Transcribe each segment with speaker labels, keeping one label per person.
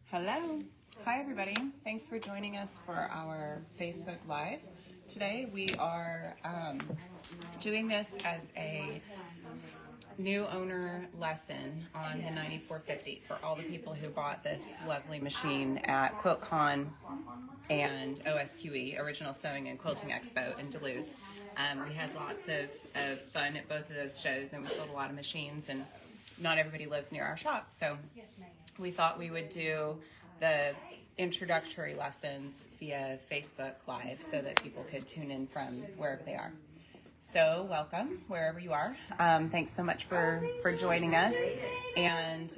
Speaker 1: Hello. Hi, everybody. Thanks for joining us for our Facebook Live. Today we are doing this as a new owner lesson on the 9450 for all the people who bought this lovely machine at QuiltCon and OSQE, Original Sewing and Quilting Expo in Duluth. We had lots of fun at both of those shows, and we sold a lot of machines, and not everybody lives near our shop, so we thought we would do the introductory lessons via Facebook Live so that people could tune in from wherever they are. So welcome wherever you are. Thanks so much for joining us. And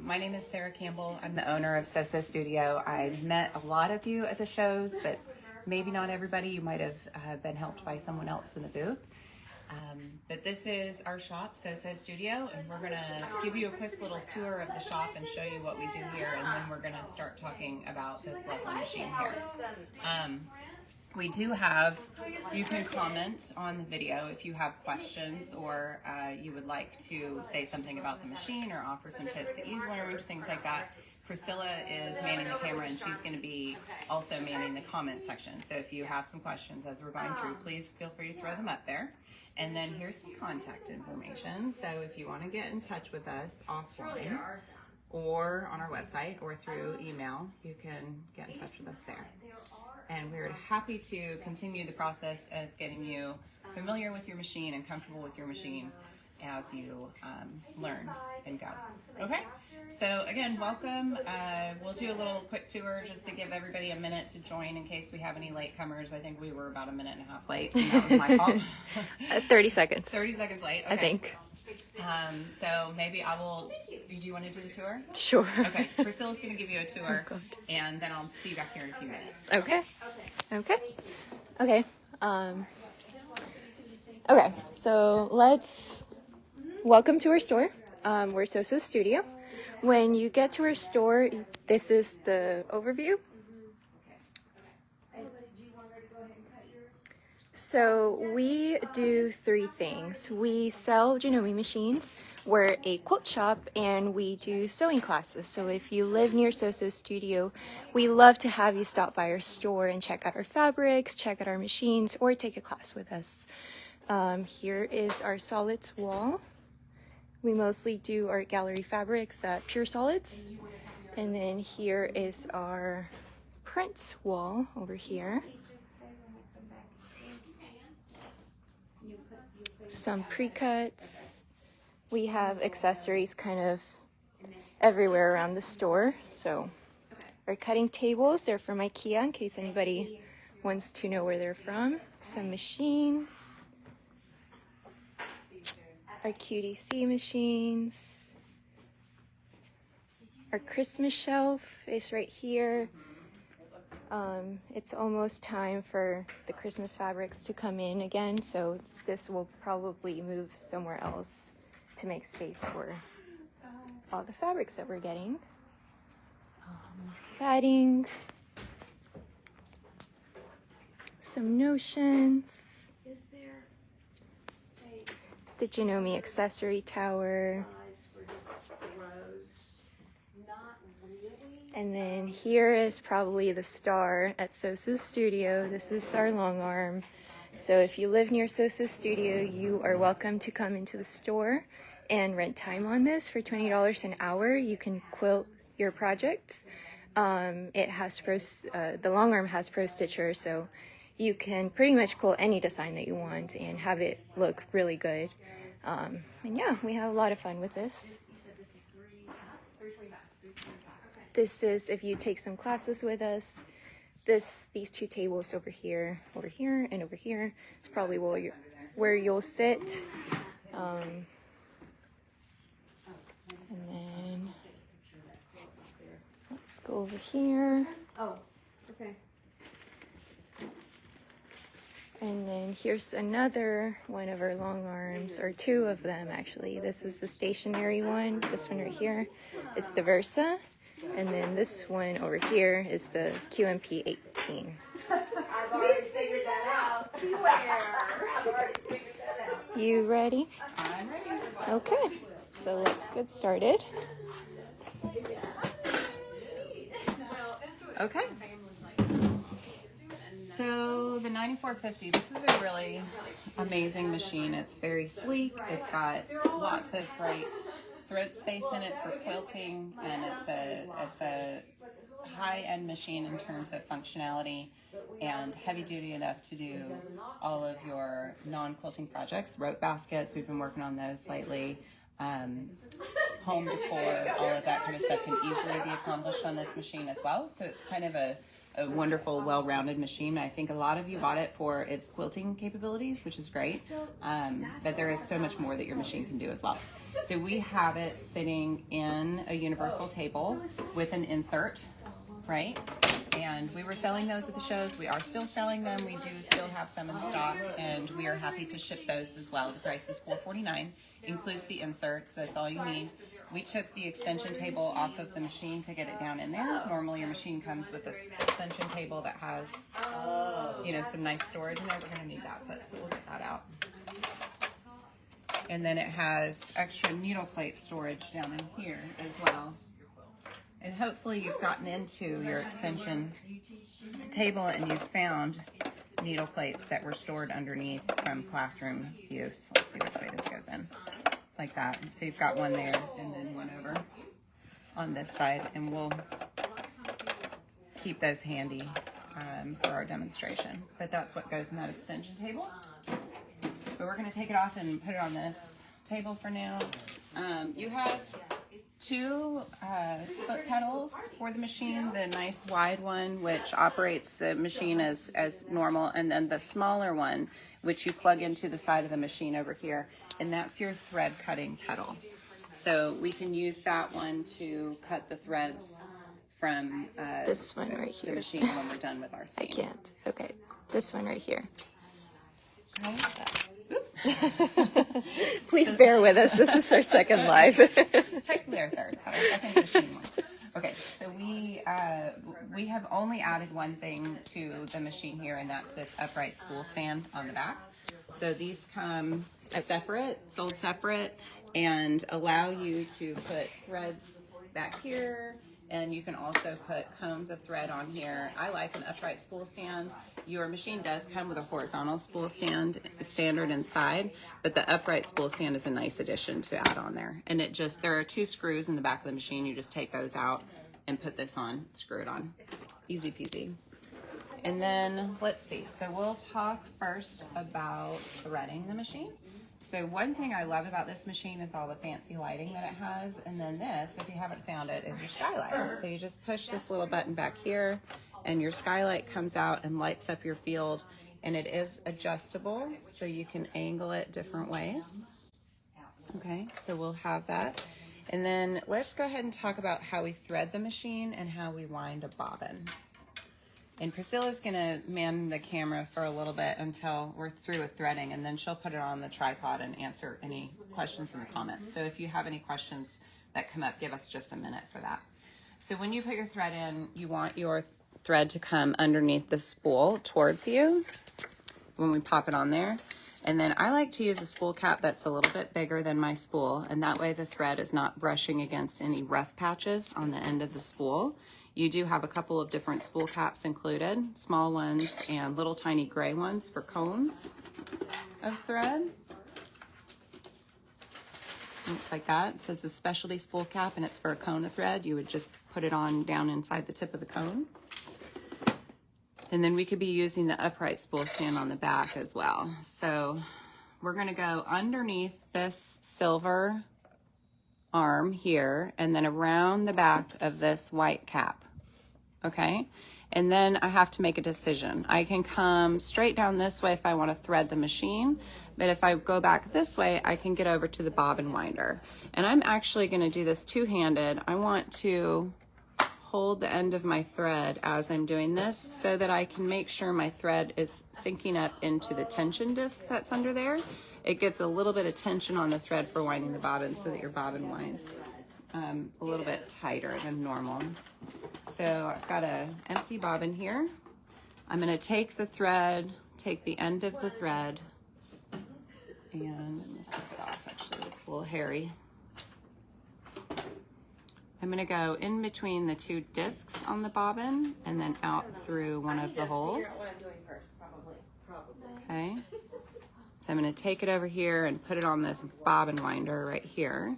Speaker 1: my name is Sarah Campbell. I'm the owner of So Studio. I met a lot of you at the shows, but maybe not everybody. You might have been helped by someone else in the booth. But this is our shop, So Studio, and we're going to give you a quick little tour of the shop and show you what we do here, and then we're going to start talking about this lovely machine here. We do have, you can comment on the video if you have questions or you would like to say something about the machine or offer some tips that you've learned, things like that. Priscilla is manning the camera, and she's going to be also manning the comment section. So if you have some questions as we're going through, please feel free to throw them up there. And then here's some contact information. So if you want to get in touch with us offline or on our website or through email, you can get in touch with us there. And we're happy to continue the process of getting you familiar with your machine and comfortable with your machine as you learn and go. Okay, so again, welcome. We'll do a little quick tour just to give everybody a minute to join in case we have any latecomers. I think we were about a minute and a half late, and that was my fault.
Speaker 2: 30 seconds.
Speaker 1: 30 seconds late, okay.
Speaker 2: I think.
Speaker 1: So maybe I will, do you want to do the tour?
Speaker 2: Sure.
Speaker 1: Okay, Priscilla's going to give you a tour, and then I'll see you back here in a few minutes.
Speaker 2: Okay. Okay, so welcome to our store. We're So Studio. When you get to our store, this is the overview. So we do three things. We sell Janome machines. We're a quilt shop, and we do sewing classes. So if you live near So Studio, we love to have you stop by our store and check out our fabrics, check out our machines, or take a class with us. Here is our solids wall. We mostly do art gallery fabrics, pure solids. And then here is our prints wall over here. Some pre-cuts. We have accessories kind of everywhere around the store. So our cutting tables, they're from IKEA in case anybody wants to know where they're from. Some machines. Our QDC machines. Our Christmas shelf is right here. It's almost time for the Christmas fabrics to come in again, so this will probably move somewhere else to make space for all the fabrics that we're getting. Batting. Some notions. The Janome accessory tower. And then here is probably the star at So Studio. This is our long arm. So if you live near So Studio, you are welcome to come into the store and rent time on this for $20 an hour. You can quilt your projects. It has the long arm has pro stitcher, so you can pretty much quilt any design that you want and have it look really good. And yeah, we have a lot of fun with this. This is if you take some classes with us. These two tables over here, and over here. It's probably where you'll sit. And then let's go over here.
Speaker 3: Oh, okay.
Speaker 2: And then here's another one of our long arms, or two of them actually. This is the stationary one. This one right here. It's the Versa. And then this one over here is the QMP 18.
Speaker 3: I've already figured that out. I've already figured that out.
Speaker 2: You ready?
Speaker 1: I'm ready.
Speaker 2: Okay, so let's get started.
Speaker 1: Okay. So the 9450, this is a really amazing machine. It's very sleek. It's got lots of great thread space in it for quilting, and it's a high-end machine in terms of functionality and heavy duty enough to do all of your non-quilting projects. Rope baskets, we've been working on those lately. Home decor, all of that kind of stuff can easily be accomplished on this machine as well. So it's kind of a wonderful, well-rounded machine. I think a lot of you bought it for its quilting capabilities, which is great. But there is so much more that your machine can do as well. So we have it sitting in a universal table with an insert, right? And we were selling those at the shows. We are still selling them. We do still have some in stock, and we are happy to ship those as well. The price is $4.49, includes the inserts. That's all you need. We took the extension table off of the machine to get it down in there. Normally your machine comes with this extension table that has, you know, some nice storage in there. We're gonna need that foot, so we'll get that out. And then it has extra needle plate storage down in here as well. And hopefully you've gotten into your extension table and you've found needle plates that were stored underneath from classroom use. Let's see which way this goes in. Like that. So you've got one there and then one over on this side, and we'll keep those handy for our demonstration. But that's what goes in that extension table. But we're going to take it off and put it on this table for now. You have two foot pedals for the machine, the nice wide one which operates the machine as normal, and then the smaller one which you plug into the side of the machine over here, and that's your thread cutting pedal. So we can use that one to cut the threads from
Speaker 2: this one right here.
Speaker 1: The machine when we're done with our seam.
Speaker 2: I can't. Okay, this one right here.
Speaker 1: Okay.
Speaker 2: Please bear with us. This is our second live.
Speaker 1: Technically our third, but our second machine one. Okay, so we have only added one thing to the machine here, and that's this upright spool stand on the back. So these come separate, sold separate, and allow you to put threads back here, and you can also put cones of thread on here. I like an upright spool stand. Your machine does come with a horizontal spool stand standard inside, but the upright spool stand is a nice addition to add on there. And it just, there are two screws in the back of the machine. You just take those out and put this on, screw it on. Easy peasy. And then let's see, so we'll talk first about threading the machine. So one thing I love about this machine is all the fancy lighting that it has. And then this, if you haven't found it, is your skylight. So you just push this little button back here and your skylight comes out and lights up your field. And it is adjustable, so you can angle it different ways. Okay, so we'll have that. And then let's go ahead and talk about how we thread the machine and how we wind a bobbin. And Priscilla's gonna man the camera for a little bit until we're through with threading, and then she'll put it on the tripod and answer any questions in the comments. So if you have any questions that come up, give us just a minute for that. So when you put your thread in, you want your thread to come underneath the spool towards you when we pop it on there. And then I like to use a spool cap that's a little bit bigger than my spool, and that way the thread is not brushing against any rough patches on the end of the spool. You do have a couple of different spool caps included, small ones and little tiny gray ones for cones of thread. Looks like that. So it's a specialty spool cap and it's for a cone of thread. You would just put it on down inside the tip of the cone. And then we could be using the upright spool stand on the back as well. So we're gonna go underneath this silver arm here and then around the back of this white cap. Okay, and then I have to make a decision. I can come straight down this way if I want to thread the machine, but if I go back this way, I can get over to the bobbin winder. And I'm actually going to do this two-handed. I want to hold the end of my thread as I'm doing this so that I can make sure my thread is sinking up into the tension disc that's under there. It gets a little bit of tension on the thread for winding the bobbin so that your bobbin winds a little bit tighter than normal. So I've got an empty bobbin here. I'm going to take the thread, take the end of the thread, and let me snip it off. Actually, it's a little hairy. I'm gonna go in between the two discs on the bobbin and then out through one of the holes. Okay. So I'm gonna take it over here and put it on this bobbin winder right here.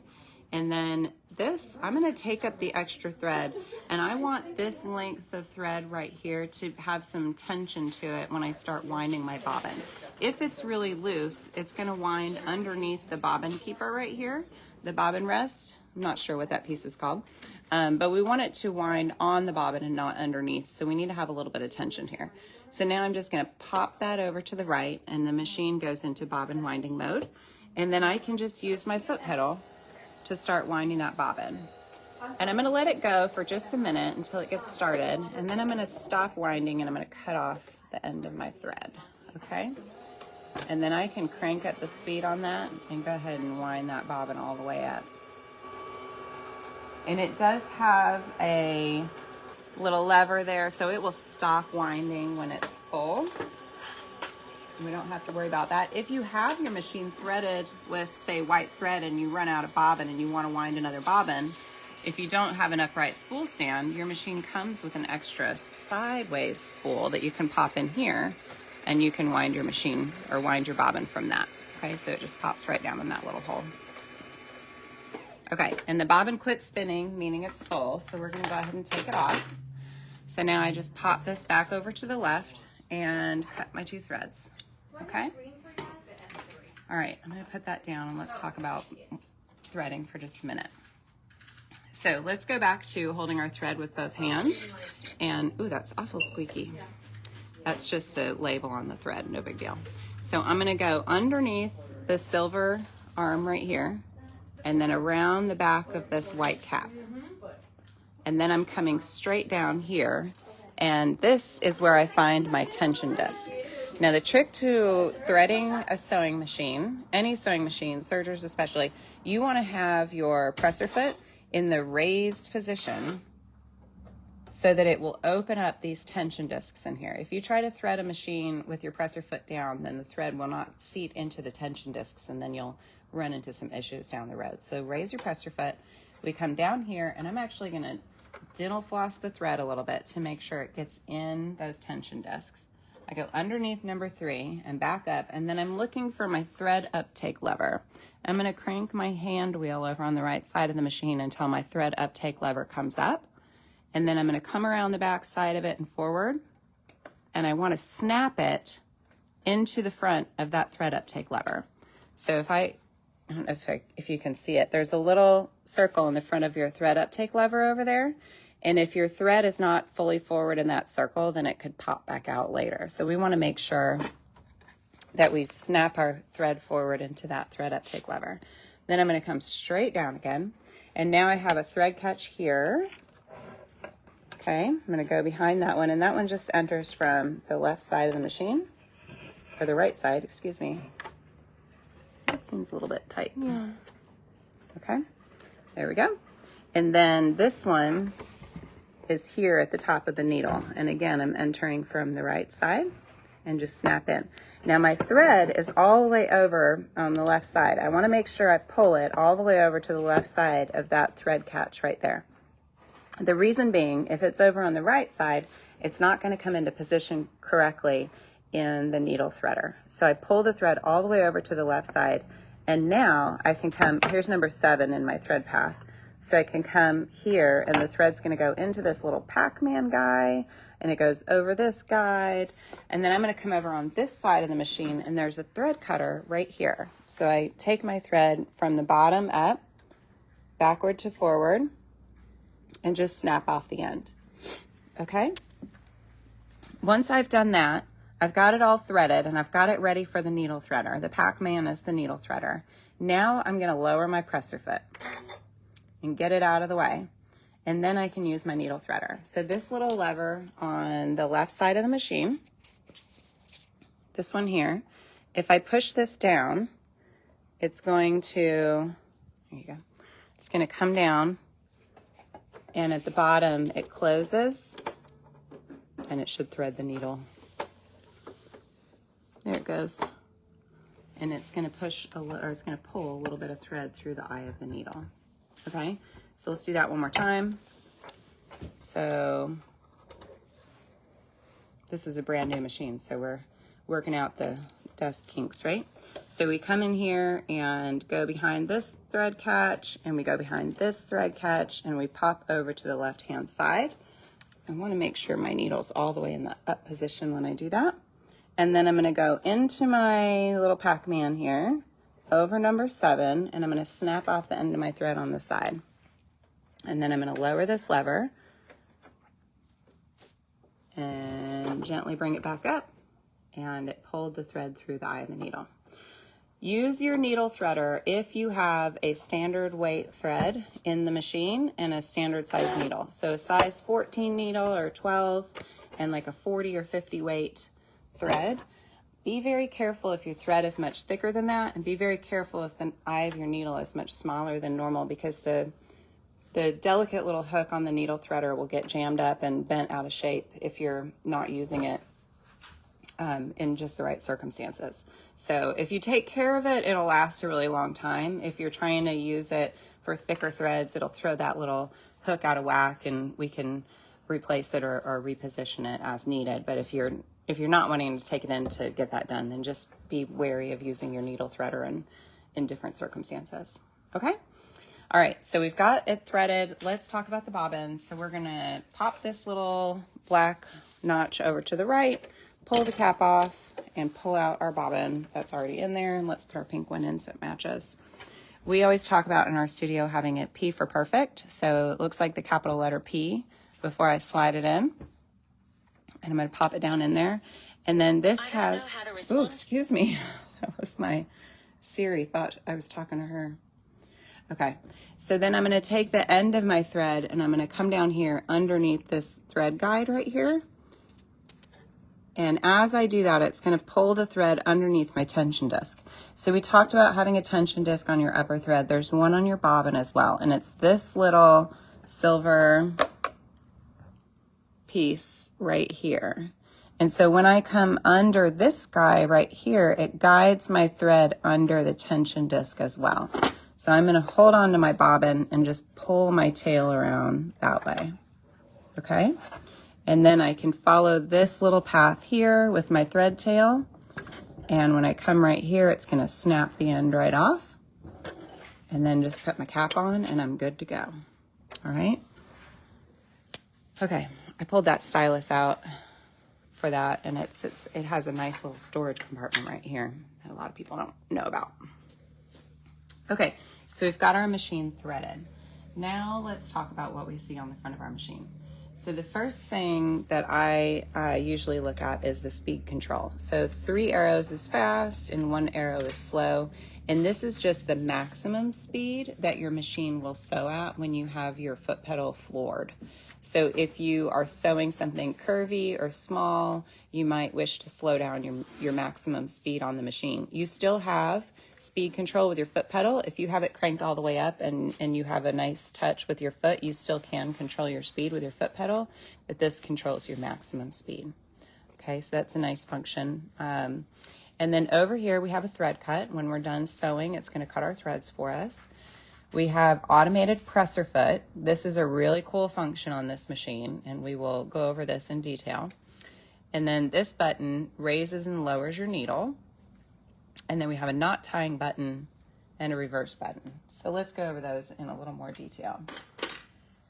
Speaker 1: And then this, I'm gonna take up the extra thread, and I want this length of thread right here to have some tension to it when I start winding my bobbin. If it's really loose, it's gonna wind underneath the bobbin keeper right here, the bobbin rest. I'm not sure what that piece is called, but we want it to wind on the bobbin and not underneath, so we need to have a little bit of tension here. So now I'm just gonna pop that over to the right, and the machine goes into bobbin winding mode, and then I can just use my foot pedal to start winding that bobbin. And I'm gonna let it go for just a minute until it gets started, and then I'm gonna stop winding and I'm gonna cut off the end of my thread, okay? And then I can crank up the speed on that and go ahead and wind that bobbin all the way up. And it does have a little lever there, so it will stop winding when it's full. We don't have to worry about that. If you have your machine threaded with, say, white thread and you run out of bobbin and you want to wind another bobbin, if you don't have an upright spool stand, your machine comes with an extra sideways spool that you can pop in here, and you can wind your machine or wind your bobbin from that. Okay, so it just pops right down in that little hole. Okay, and the bobbin quit spinning, meaning it's full, so we're gonna go ahead and take it off. So now I just pop this back over to the left and cut my two threads. Okay? All right, I'm gonna put that down and let's talk about threading for just a minute. So let's go back to holding our thread with both hands. And, ooh, that's awful squeaky. That's just the label on the thread, no big deal. So I'm gonna go underneath the silver arm right here, and then around the back of this white cap. And then I'm coming straight down here, and this is where I find my tension disc. Now the trick to threading a sewing machine, any sewing machine, sergers especially, you want to have your presser foot in the raised position so that it will open up these tension discs in here. If you try to thread a machine with your presser foot down, then the thread will not seat into the tension discs, and then you'll run into some issues down the road. So raise your presser foot. We come down here, and I'm actually going to dental floss the thread a little bit to make sure it gets in those tension discs. I go underneath number 3 and back up, and then I'm looking for my thread uptake lever. I'm going to crank my hand wheel over on the right side of the machine until my thread uptake lever comes up, and then I'm going to come around the back side of it and forward, and I want to snap it into the front of that thread uptake lever. So I don't know if you can see it, there's a little circle in the front of your thread uptake lever over there. And if your thread is not fully forward in that circle, then it could pop back out later. So we want to make sure that we snap our thread forward into that thread uptake lever. Then I'm going to come straight down again. And now I have a thread catch here. Okay, I'm going to go behind that one. And that one just enters from the left side of the machine, or the right side, excuse me. That seems a little bit tight.
Speaker 2: Yeah.
Speaker 1: Okay, there we go. And then this one is here at the top of the needle. And again, I'm entering from the right side and just snap in. Now my thread is all the way over on the left side. I want to make sure I pull it all the way over to the left side of that thread catch right there. The reason being, if it's over on the right side, it's not going to come into position correctly in the needle threader. So I pull the thread all the way over to the left side, and now I can come, here's number 7 in my thread path. So I can come here, and the thread's going to go into this little Pac-Man guy, and it goes over this guide, and then I'm going to come over on this side of the machine, and there's a thread cutter right here. So I take my thread from the bottom up, backward to forward, and just snap off the end. Okay? Once I've done that, I've got it all threaded, and I've got it ready for the needle threader. The Pac-Man is the needle threader. Now I'm going to lower my presser foot and get it out of the way, and then I can use my needle threader. So this little lever on the left side of the machine, this one here, if I push this down, it's going to, there you go, it's going to come down, and at the bottom it closes, and it should thread the needle. There it goes. And it's going to push, or it's going to pull a little bit of thread through the eye of the needle. Okay, So let's do that one more time. So this is a brand new machine, so we're working out the dust kinks, right? So we come in here and go behind this thread catch, and we go behind this thread catch, and we pop over to the left-hand side. I want to make sure my needle's all the way in the up position when I do that. And then I'm going to go into my little Pac-Man here, over number 7, and I'm going to snap off the end of my thread on the side. And then I'm going to lower this lever and gently bring it back up, and it pulled the thread through the eye of the needle. Use your needle threader if you have a standard weight thread in the machine and a standard size needle. So a size 14 needle or 12 and like a 40 or 50 weight thread. Be very careful if your thread is much thicker than that, and be very careful if the eye of your needle is much smaller than normal, because the delicate little hook on the needle threader will get jammed up and bent out of shape if you're not using it in just the right circumstances. So if you take care of it, it'll last a really long time. If you're trying to use it for thicker threads, it'll throw that little hook out of whack, and we can replace it or reposition it as needed. But if you're not wanting to take it in to get that done, then just be wary of using your needle threader in different circumstances. Okay? All right, so we've got it threaded. Let's talk about the bobbin. So we're gonna pop this little black notch over to the right, pull the cap off, and pull out our bobbin that's already in there, and let's put our pink one in so it matches. We always talk about in our studio having it P for perfect, so it looks like the capital letter P before I slide it in. And I'm going to pop it down in there. And then this has, oh, excuse me. That was my Siri, thought I was talking to her. Okay, so then I'm going to take the end of my thread and I'm going to come down here underneath this thread guide right here. And as I do that, it's going to pull the thread underneath my tension disc. So we talked about having a tension disc on your upper thread. There's one on your bobbin as well. And it's this little silver piece right here. And so when I come under this guy right here, it guides my thread under the tension disc as well. So I'm going to hold on to my bobbin and just pull my tail around that way. Okay? And then I can follow this little path here with my thread tail. And when I come right here, it's going to snap the end right off. And then just put my cap on and I'm good to go. All right? Okay, I pulled that stylus out for that, and it has a nice little storage compartment right here that a lot of people don't know about. Okay, so we've got our machine threaded. Now let's talk about what we see on the front of our machine. So the first thing that I usually look at is the speed control. So 3 arrows is fast and 1 arrow is slow. And this is just the maximum speed that your machine will sew at when you have your foot pedal floored. So if you are sewing something curvy or small, you might wish to slow down your maximum speed on the machine. You still have speed control with your foot pedal. If you have it cranked all the way up and you have a nice touch with your foot, you still can control your speed with your foot pedal, but this controls your maximum speed. Okay, so that's a nice function. And then over here we have a thread cut. When we're done sewing, it's going to cut our threads for us. We have automated presser foot. This is a really cool function on this machine, and we will go over this in detail. And then this button raises and lowers your needle. And then we have a knot tying button and a reverse button. So let's go over those in a little more detail.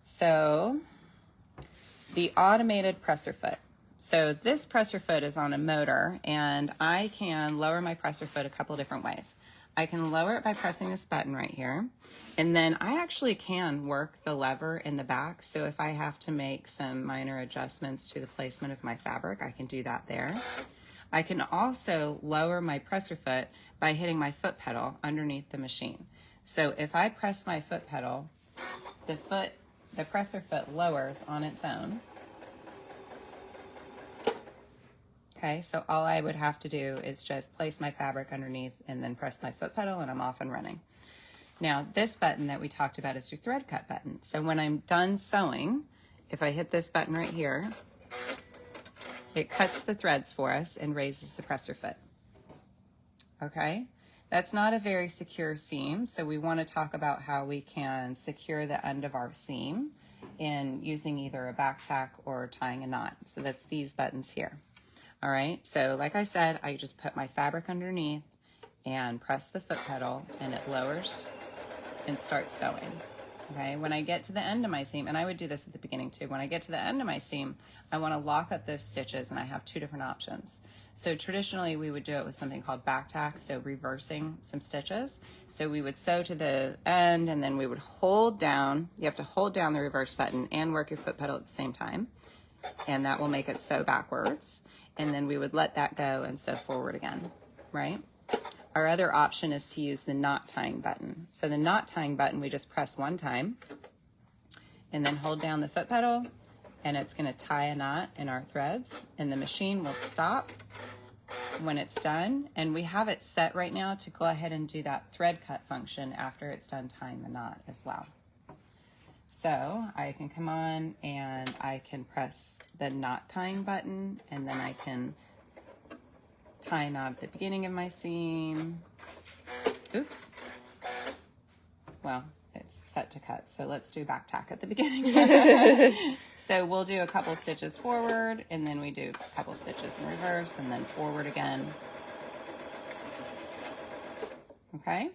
Speaker 1: So the automated presser foot. So this presser foot is on a motor, and I can lower my presser foot a couple of different ways. I can lower it by pressing this button right here, and then I actually can work the lever in the back. So if I have to make some minor adjustments to the placement of my fabric, I can do that there. I can also lower my presser foot by hitting my foot pedal underneath the machine. So if I press my foot pedal, the presser foot lowers on its own. Okay, so all I would have to do is just place my fabric underneath and then press my foot pedal, and I'm off and running. Now, this button that we talked about is your thread cut button. So when I'm done sewing, if I hit this button right here, it cuts the threads for us and raises the presser foot. Okay, That's not a very secure seam, so we want to talk about how we can secure the end of our seam in using either a back tack or tying a knot. So that's these buttons here. All right, so like I said, I just put my fabric underneath and press the foot pedal, and it lowers and starts sewing. Okay, when I get to the end of my seam, and I would do this at the beginning too, when I get to the end of my seam, I want to lock up those stitches, and I have two different options. So traditionally we would do it with something called back tack, so reversing some stitches. So we would sew to the end, and then we would hold down, you have to hold down the reverse button and work your foot pedal at the same time, and that will make it sew backwards. And then we would let that go and sew forward again, right? Our other option is to use the knot tying button. So the knot tying button, we just press one time and then hold down the foot pedal, and it's going to tie a knot in our threads, and the machine will stop when it's done. And we have it set right now to go ahead and do that thread cut function after it's done tying the knot as well. So I can come on and I can press the knot tying button, and then I can tie a knot at the beginning of my seam. Oops. Well, it's set to cut, so let's do back tack at the beginning. So we'll do a couple stitches forward, and then we do a couple stitches in reverse, and then forward again. Okay?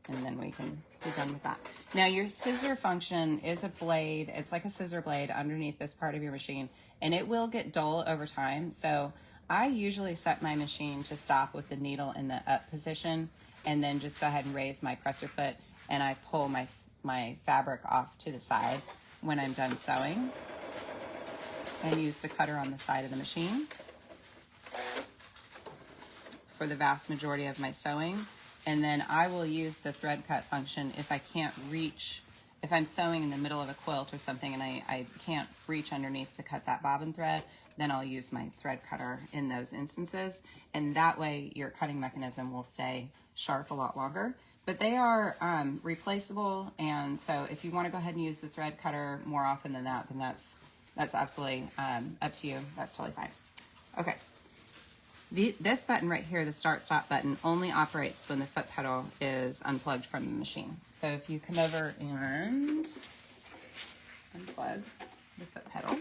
Speaker 1: And then we can be done with that. Now your scissor function is a blade. It's like a scissor blade underneath this part of your machine, and it will get dull over time. So I usually set my machine to stop with the needle in the up position, and then just go ahead and raise my presser foot, and I pull my fabric off to the side when I'm done sewing, and use the cutter on the side of the machine for the vast majority of my sewing. And then I will use the thread cut function if I can't reach, if I'm sewing in the middle of a quilt or something and I can't reach underneath to cut that bobbin thread, then I'll use my thread cutter in those instances. And that way your cutting mechanism will stay sharp a lot longer. But they are replaceable, and so if you want to go ahead and use the thread cutter more often than that, then that's absolutely up to you. That's totally fine. Okay. This button right here, the start stop button, only operates when the foot pedal is unplugged from the machine. So if you come over and unplug the foot pedal,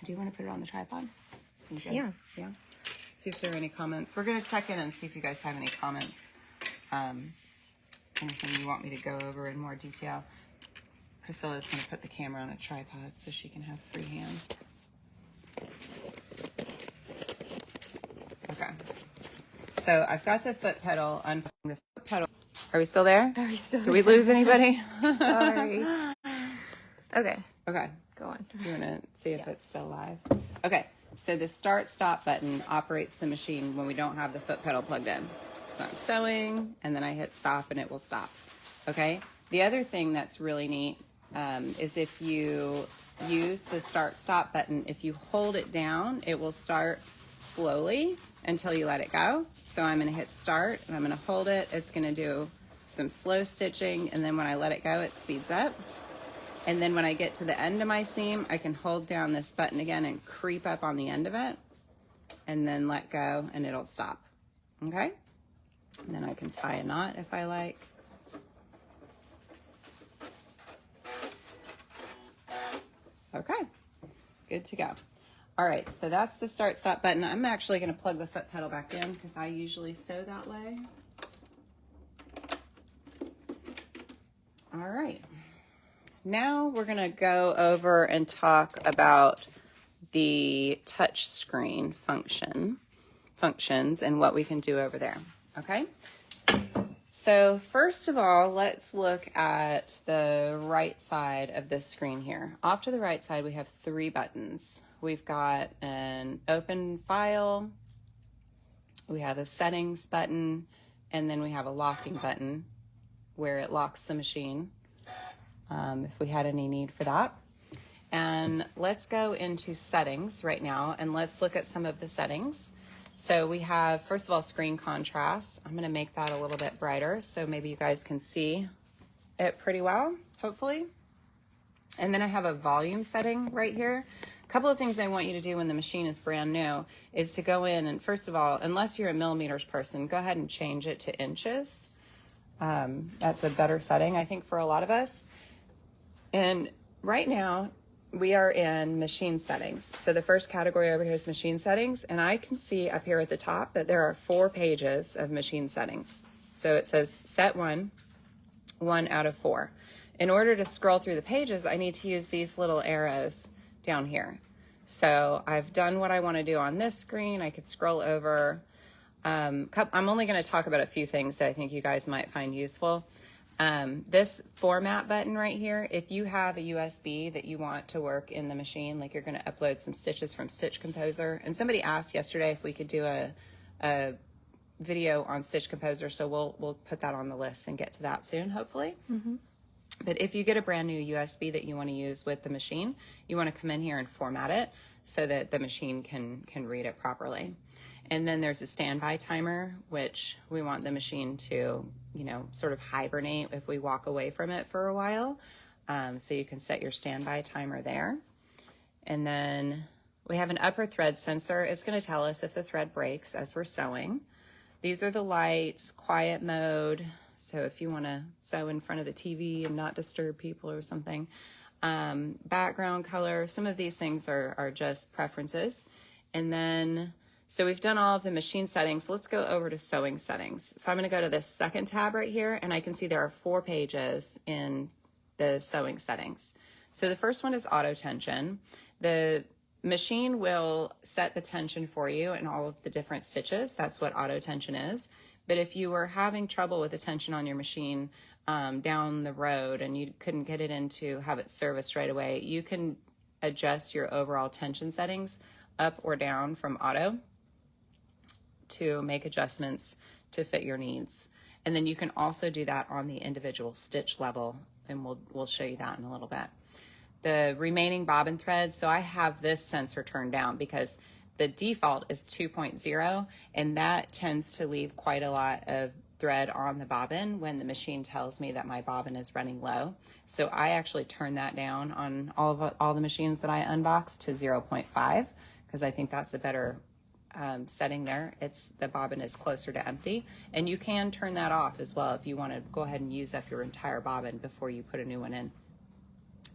Speaker 1: do you want to put it on the tripod?
Speaker 2: Yeah.
Speaker 1: Yeah. See if there are any comments. We're going to check in and see if you guys have any comments. Anything you want me to go over in more detail. Priscilla's going to put the camera on a tripod so she can have free hands. Okay. So I've got the foot pedal, unplugging the foot pedal. Are we still there?
Speaker 2: Are we still
Speaker 1: Did we lose anybody?
Speaker 2: Sorry. Okay.
Speaker 1: Okay.
Speaker 2: Go on.
Speaker 1: Do you want to see if it's still live? Okay. So the start stop button operates the machine when we don't have the foot pedal plugged in. So I'm sewing, and then I hit stop, and it will stop. Okay? The other thing that's really neat is if you use the start stop button, if you hold it down, it will start slowly until you let it go. So I'm going to hit start, and I'm going to hold it. It's going to do some slow stitching, and then when I let it go, it speeds up. And then when I get to the end of my seam, I can hold down this button again and creep up on the end of it, and then let go, and it'll stop. Okay? And then I can tie a knot if I like. Okay, good to go. All right, so that's the start stop button. I'm actually going to plug the foot pedal back in because I usually sew that way. All right, now we're going to go over and talk about the touch screen functions and what we can do over there. Okay, so first of all, let's look at the right side of this screen here. Off to the right side, we have 3 buttons. We've got an open file, we have a settings button, and then we have a locking button where it locks the machine if we had any need for that. And let's go into settings right now, and let's look at some of the settings. So we have, first of all, screen contrast. I'm going to make that a little bit brighter so maybe you guys can see it pretty well, hopefully. And then I have a volume setting right here. A couple of things I want you to do when the machine is brand new is to go in and, first of all, unless you're a millimeters person, go ahead and change it to inches. That's a better setting, I think, for a lot of us. And right now, we are in machine settings. So the first category over here is machine settings, and I can see up here at the top that there are 4 pages of machine settings. So it says set 1 out of 4. In order to scroll through the pages, I need to use these little arrows down here. So I've done what I want to do on this screen. I could scroll over. I'm only going to talk about a few things that I think you guys might find useful. This format button right here, if you have a USB that you want to work in the machine, like you're going to upload some stitches from Stitch Composer, and somebody asked yesterday if we could do a video on Stitch Composer, so we'll put that on the list and get to that soon, hopefully. Mm-hmm. But if you get a brand new USB that you want to use with the machine, you want to come in here and format it so that the machine can read it properly. And then there's a standby timer, which we want the machine to, you know, sort of hibernate if we walk away from it for a while. So you can set your standby timer there. And then we have an upper thread sensor. It's going to tell us if the thread breaks as we're sewing. These are the lights, quiet mode. So if you want to sew in front of the TV and not disturb people or something. Background color, some of these things are just preferences. And then, so we've done all of the machine settings. Let's go over to sewing settings. So I'm going to go to this second tab right here, and I can see there are 4 pages in the sewing settings. So the first one is auto tension. The machine will set the tension for you in all of the different stitches. That's what auto tension is. But if you were having trouble with the tension on your machine down the road and you couldn't get it in to have it serviced right away, you can adjust your overall tension settings up or down from auto to make adjustments to fit your needs. And then you can also do that on the individual stitch level, and we'll show you that in a little bit. The remaining bobbin threads, so I have this sensor turned down because the default is 2.0, and that tends to leave quite a lot of thread on the bobbin when the machine tells me that my bobbin is running low. So I actually turn that down on all the machines that I unbox to 0.5 because I think that's a better setting there. The bobbin is closer to empty, and you can turn that off as well if you want to go ahead and use up your entire bobbin before you put a new one in.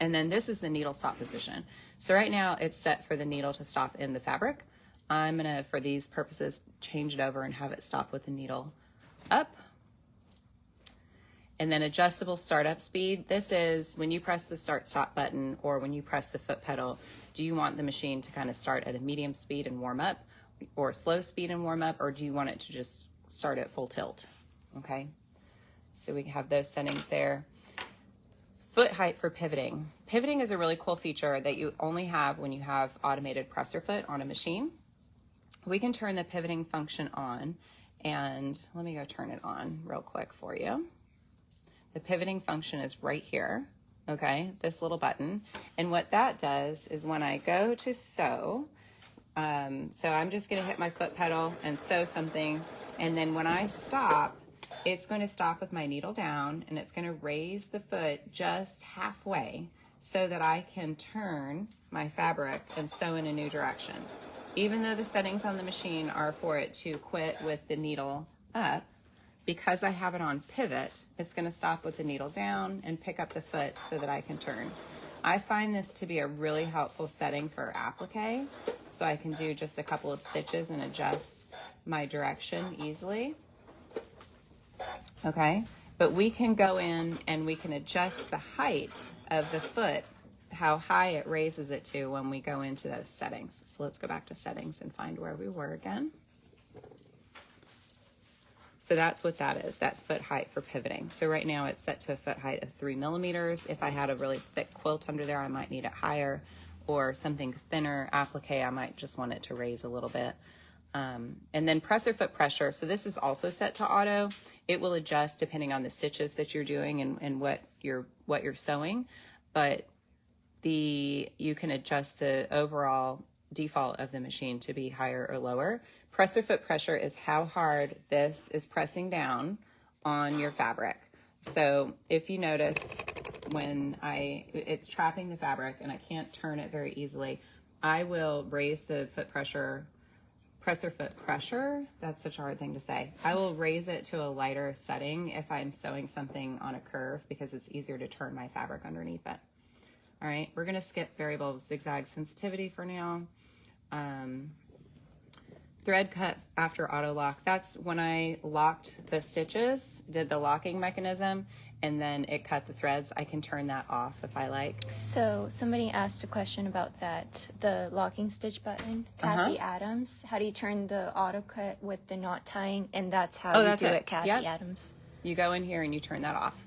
Speaker 1: And then this is the needle stop position. So right now it's set for the needle to stop in the fabric. I'm gonna, for these purposes, change it over and have it stop with the needle up. And then adjustable startup speed. This is when you press the start stop button or when you press the foot pedal, do you want the machine to kind of start at a medium speed and warm up, or slow speed and warm up, or do you want it to just start at full tilt? Okay, so we have those settings there. Foot height for pivoting. Pivoting is a really cool feature that you only have when you have automated presser foot on a machine. We can turn the pivoting function on, and let me go turn it on real quick for you. The pivoting function is right here, okay, this little button. And what that does is when I go to sew, so I'm just gonna hit my foot pedal and sew something, and then when I stop, it's going to stop with my needle down, and it's going to raise the foot just halfway so that I can turn my fabric and sew in a new direction. Even though the settings on the machine are for it to quit with the needle up, because I have it on pivot, it's going to stop with the needle down and pick up the foot so that I can turn. I find this to be a really helpful setting for applique, so I can do just a couple of stitches and adjust my direction easily. Okay, but we can go in and we can adjust the height of the foot, how high it raises it to when we go into those settings. So let's go back to settings and find where we were again. So that's what that is, that foot height for pivoting. So right now it's set to a foot height of 3 millimeters. If I had a really thick quilt under there, I might need it higher, or something thinner applique, I might just want it to raise a little bit. And then presser foot pressure. So this is also set to auto. It will adjust depending on the stitches that you're doing and what you're sewing, but you can adjust the overall default of the machine to be higher or lower. Presser foot pressure is how hard this is pressing down on your fabric. So if you notice when it's trapping the fabric and I can't turn it very easily, I will raise the presser foot pressure. That's such a hard thing to say. I will raise it to a lighter setting if I'm sewing something on a curve because it's easier to turn my fabric underneath it. All right, we're gonna skip variable zigzag sensitivity for now. Thread cut after auto lock. That's when I locked the stitches, did the locking mechanism, and then it cut the threads. I can turn that off if I like.
Speaker 2: So somebody asked a question about that, the locking stitch button, Kathy Adams. How do you turn the auto cut with the knot tying? And that's how you do it, Kathy Adams.
Speaker 1: You go in here and you turn that off.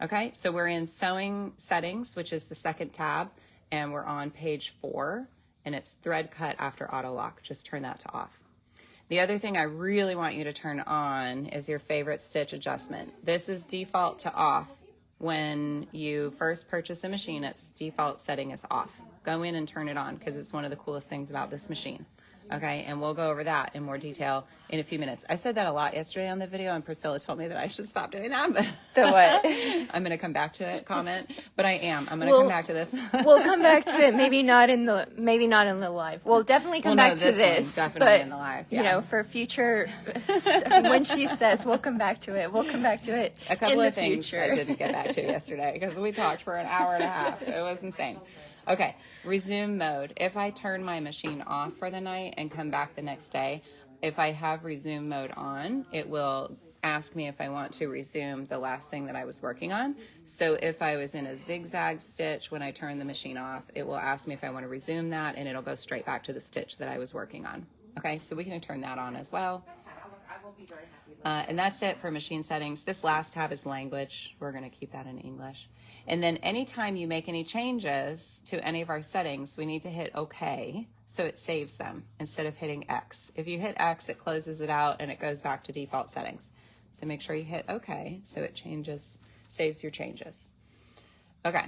Speaker 1: Okay, so we're in sewing settings, which is the second tab, and we're on page 4, and it's thread cut after auto lock. Just turn that to off. The other thing I really want you to turn on is your favorite stitch adjustment. This is default to off. When you first purchase a machine, its default setting is off. Go in and turn it on because it's one of the coolest things about this machine. Okay, and we'll go over that in more detail in a few minutes. I said that a lot yesterday on the video, and Priscilla told me that I should stop doing that. But
Speaker 2: the what?
Speaker 1: I'm going to come back to it comment, but I am. I'm going to come back to this.
Speaker 2: We'll come back to it. Maybe not in the live. We'll definitely come back to this.
Speaker 1: Definitely
Speaker 2: but,
Speaker 1: in the live. Yeah.
Speaker 2: You know, for future, when she says we'll come back to it, we'll come back to it.
Speaker 1: A couple
Speaker 2: in
Speaker 1: of
Speaker 2: the
Speaker 1: things
Speaker 2: future.
Speaker 1: I didn't get back to yesterday because we talked for an hour and a half. It was insane. Okay, resume mode. If I turn my machine off for the night and come back the next day, if I have resume mode on, it will ask me if I want to resume the last thing that I was working on. So if I was in a zigzag stitch when I turn the machine off, it will ask me if I want to resume that, and it'll go straight back to the stitch that I was working on. Okay, so we can turn that on as well. And that's it for machine settings. This last tab is language. We're going to keep that in English. And then anytime you make any changes to any of our settings, we need to hit OK so it saves them instead of hitting X. If you hit X, it closes it out and it goes back to default settings. So make sure you hit OK so it saves your changes. Okay,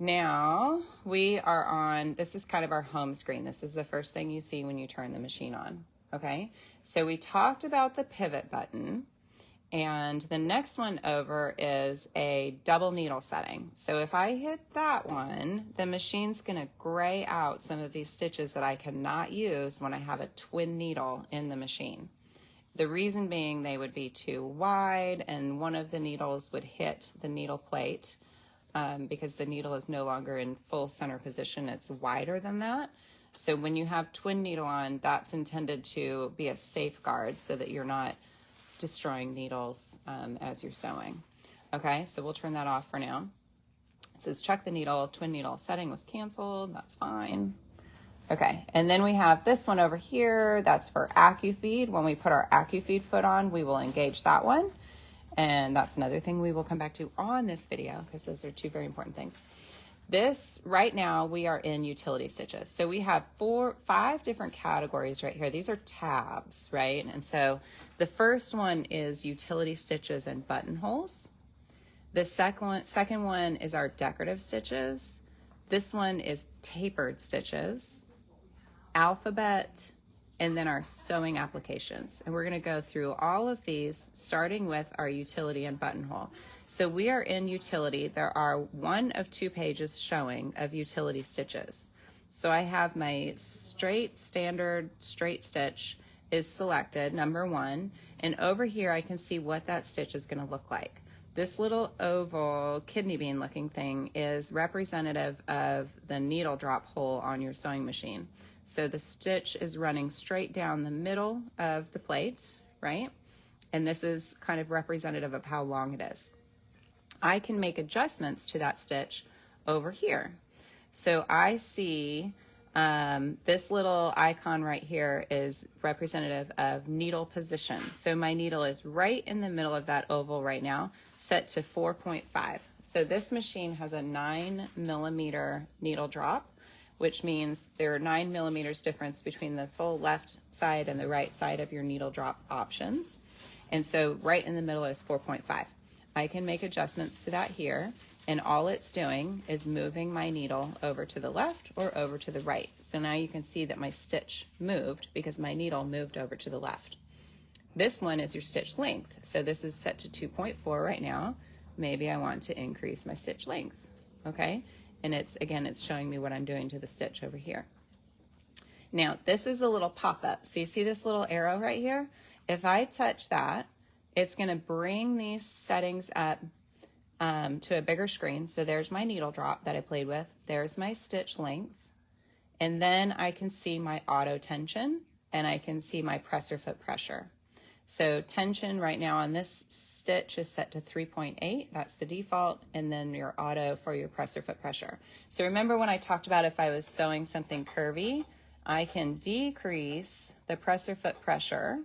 Speaker 1: now we are on, this is kind of our home screen. This is the first thing you see when you turn the machine on. Okay, so we talked about the pivot button. And the next one over is a double needle setting. So if I hit that one, the machine's gonna gray out some of these stitches that I cannot use when I have a twin needle in the machine. The reason being they would be too wide and one of the needles would hit the needle plate because the needle is no longer in full center position, it's wider than that. So when you have twin needle on, that's intended to be a safeguard so that you're not destroying needles as you're sewing. Okay, so we'll turn that off for now. It says check the needle, twin needle setting was canceled, that's fine. Okay, and then we have this one over here, that's for accufeed. When we put our accufeed foot on, we will engage that one. And that's another thing we will come back to on this video because those are two very important things. This, right now, we are in utility stitches. So we have 5 different categories right here. These are tabs, right? And so the first one is utility stitches and buttonholes. The second one is our decorative stitches. This one is tapered stitches, alphabet, and then our sewing applications. And we're gonna go through all of these, starting with our utility and buttonhole. So we are in utility. There are 1 of 2 pages showing of utility stitches. So I have my standard straight stitch is selected, number 1, and over here I can see what that stitch is going to look like. This little oval kidney bean looking thing is representative of the needle drop hole on your sewing machine. So the stitch is running straight down the middle of the plate, right? And this is kind of representative of how long it is. I can make adjustments to that stitch over here. So I see this little icon right here is representative of needle position. So my needle is right in the middle of that oval right now, set to 4.5. So this machine has a 9mm needle drop, which means there are 9 millimeters difference between the full left side and the right side of your needle drop options. And so right in the middle is 4.5. I can make adjustments to that here, and all it's doing is moving my needle over to the left or over to the right. So now you can see that my stitch moved because my needle moved over to the left. This one is your stitch length. So this is set to 2.4 right now. Maybe I want to increase my stitch length, okay? And it's showing me what I'm doing to the stitch over here. Now, this is a little pop-up. So you see this little arrow right here? If I touch that, it's going to bring these settings up to a bigger screen. So there's my needle drop that I played with. There's my stitch length. And then I can see my auto tension, and I can see my presser foot pressure. So tension right now on this stitch is set to 3.8. That's the default. And then your auto for your presser foot pressure. So remember when I talked about if I was sewing something curvy, I can decrease the presser foot pressure,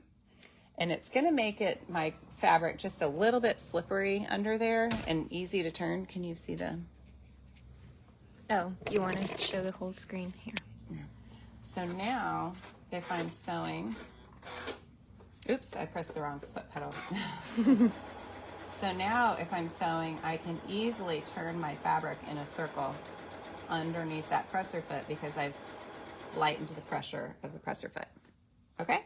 Speaker 1: and it's going to make it, my fabric, just a little bit slippery under there and easy to turn. Can you see the...
Speaker 2: Oh, you want to show the whole screen here?
Speaker 1: So now, if I'm sewing... Oops, I pressed the wrong foot pedal. So now, if I'm sewing, I can easily turn my fabric in a circle underneath that presser foot because I've lightened the pressure of the presser foot. Okay?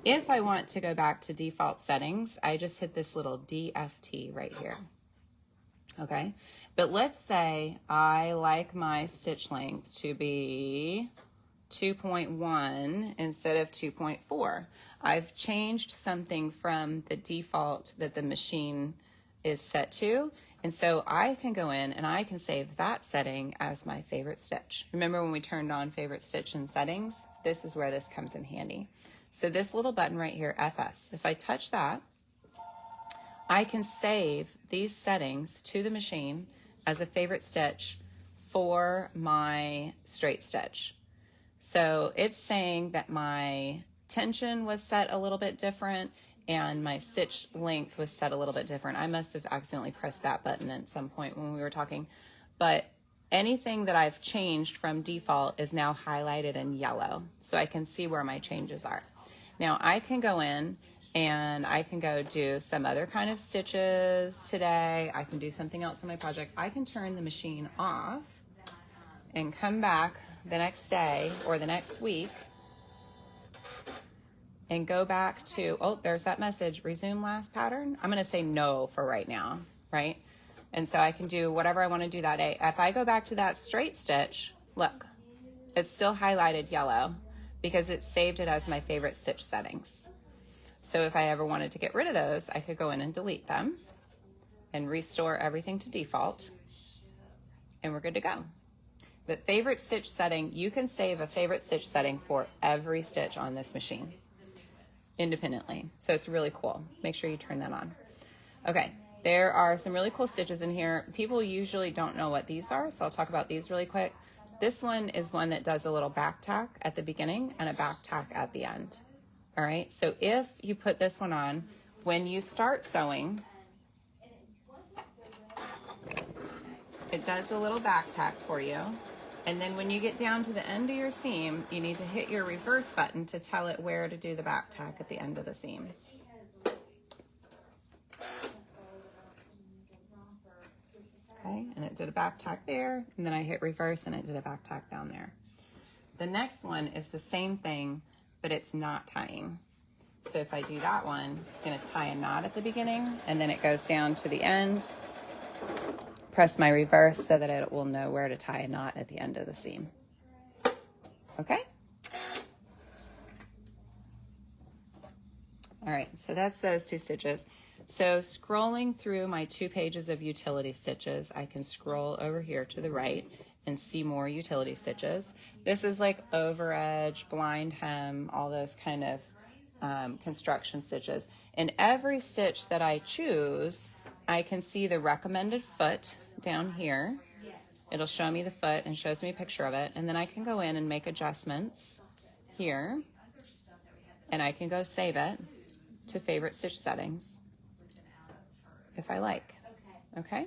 Speaker 1: If I want to go back to default settings, I just hit this little DFT right here. Okay? But let's say I like my stitch length to be 2.1 instead of 2.4. I've changed something from the default that the machine is set to, and so I can go in and I can save that setting as my favorite stitch. Remember when we turned on favorite stitch in settings? This is where this comes in handy. So this little button right here, FS, if I touch that, I can save these settings to the machine as a favorite stitch for my straight stitch. So it's saying that my tension was set a little bit different and my stitch length was set a little bit different. I must have accidentally pressed that button at some point when we were talking, but anything that I've changed from default is now highlighted in yellow, so I can see where my changes are. Now I can go in and I can go do some other kind of stitches today. I can do something else in my project. I can turn the machine off and come back the next day or the next week and go back to, oh, there's that message, resume last pattern. I'm going to say no for right now, right? And so I can do whatever I want to do that day. If I go back to that straight stitch, look, it's still highlighted yellow because it saved it as my favorite stitch settings. So if I ever wanted to get rid of those, I could go in and delete them and restore everything to default, and we're good to go. The favorite stitch setting, you can save a favorite stitch setting for every stitch on this machine independently. So it's really cool. Make sure you turn that on. Okay, there are some really cool stitches in here. People usually don't know what these are, so I'll talk about these really quick. This one is one that does a little back tack at the beginning and a back tack at the end. All right, so if you put this one on, when you start sewing, it does a little back tack for you. And then when you get down to the end of your seam, you need to hit your reverse button to tell it where to do the back tack at the end of the seam. Okay, and it did a back tack there, and then I hit reverse and it did a back tack down there. The next one is the same thing, but it's not tying. So if I do that one, it's going to tie a knot at the beginning, and then it goes down to the end. Press my reverse so that it will know where to tie a knot at the end of the seam. Okay? All right, so that's those two stitches. So scrolling through my 2 pages of utility stitches, I can scroll over here to the right and see more utility stitches. This is like over edge, blind hem, all those kind of construction stitches. In every stitch that I choose, I can see the recommended foot down here. It'll show me the foot and shows me a picture of it, and then I can go in and make adjustments here, and I can go save it to favorite stitch settings if I like. Okay?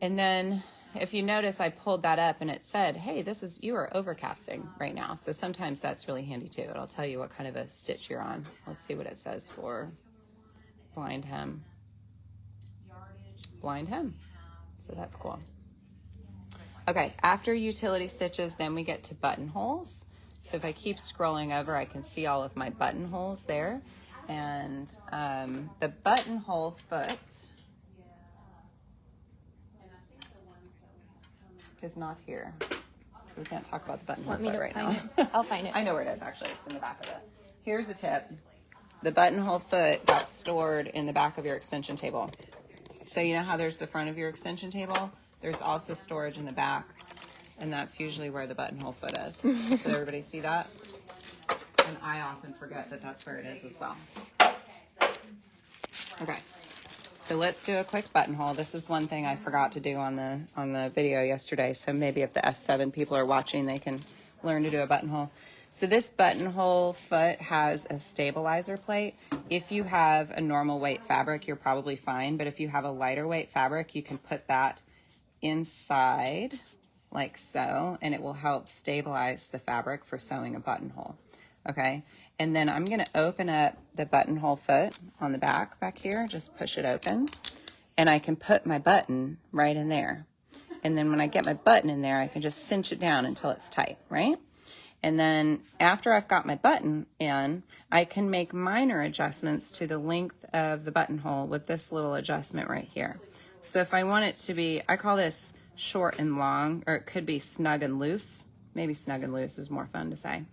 Speaker 1: And then if you notice, I pulled that up and it said, hey, you are overcasting right now. So sometimes that's really handy too. It'll tell you what kind of a stitch you're on. Let's see what it says for blind hem. Blind hem. So that's cool. Okay, after utility stitches, then we get to buttonholes. So if I keep scrolling over, I can see all of my buttonholes there. And the buttonhole foot is not here. So we can't talk about the buttonhole
Speaker 2: Want me
Speaker 1: foot
Speaker 2: to
Speaker 1: right
Speaker 2: find
Speaker 1: now.
Speaker 2: it? I'll find it.
Speaker 1: I know where it is, actually. It's in the back of it. Here's a tip. The buttonhole foot got stored in the back of your extension table. So you know how there's the front of your extension table? There's also storage in the back, and that's usually where the buttonhole foot is. Did everybody see that? And I often forget that that's where it is as well. Okay. So let's do a quick buttonhole. This is one thing I forgot to do on the video yesterday. So maybe if the S7 people are watching, they can learn to do a buttonhole. So this buttonhole foot has a stabilizer plate. If you have a normal weight fabric, you're probably fine. But if you have a lighter weight fabric, you can put that inside like so, and it will help stabilize the fabric for sewing a buttonhole. Okay. And then I'm going to open up the buttonhole foot on the back here, just push it open, and I can put my button right in there. And then when I get my button in there, I can just cinch it down until it's tight, right? And then after I've got my button in, I can make minor adjustments to the length of the buttonhole with this little adjustment right here. So if I want it to be, I call this short and long, or it could be snug and loose. Maybe snug and loose is more fun to say.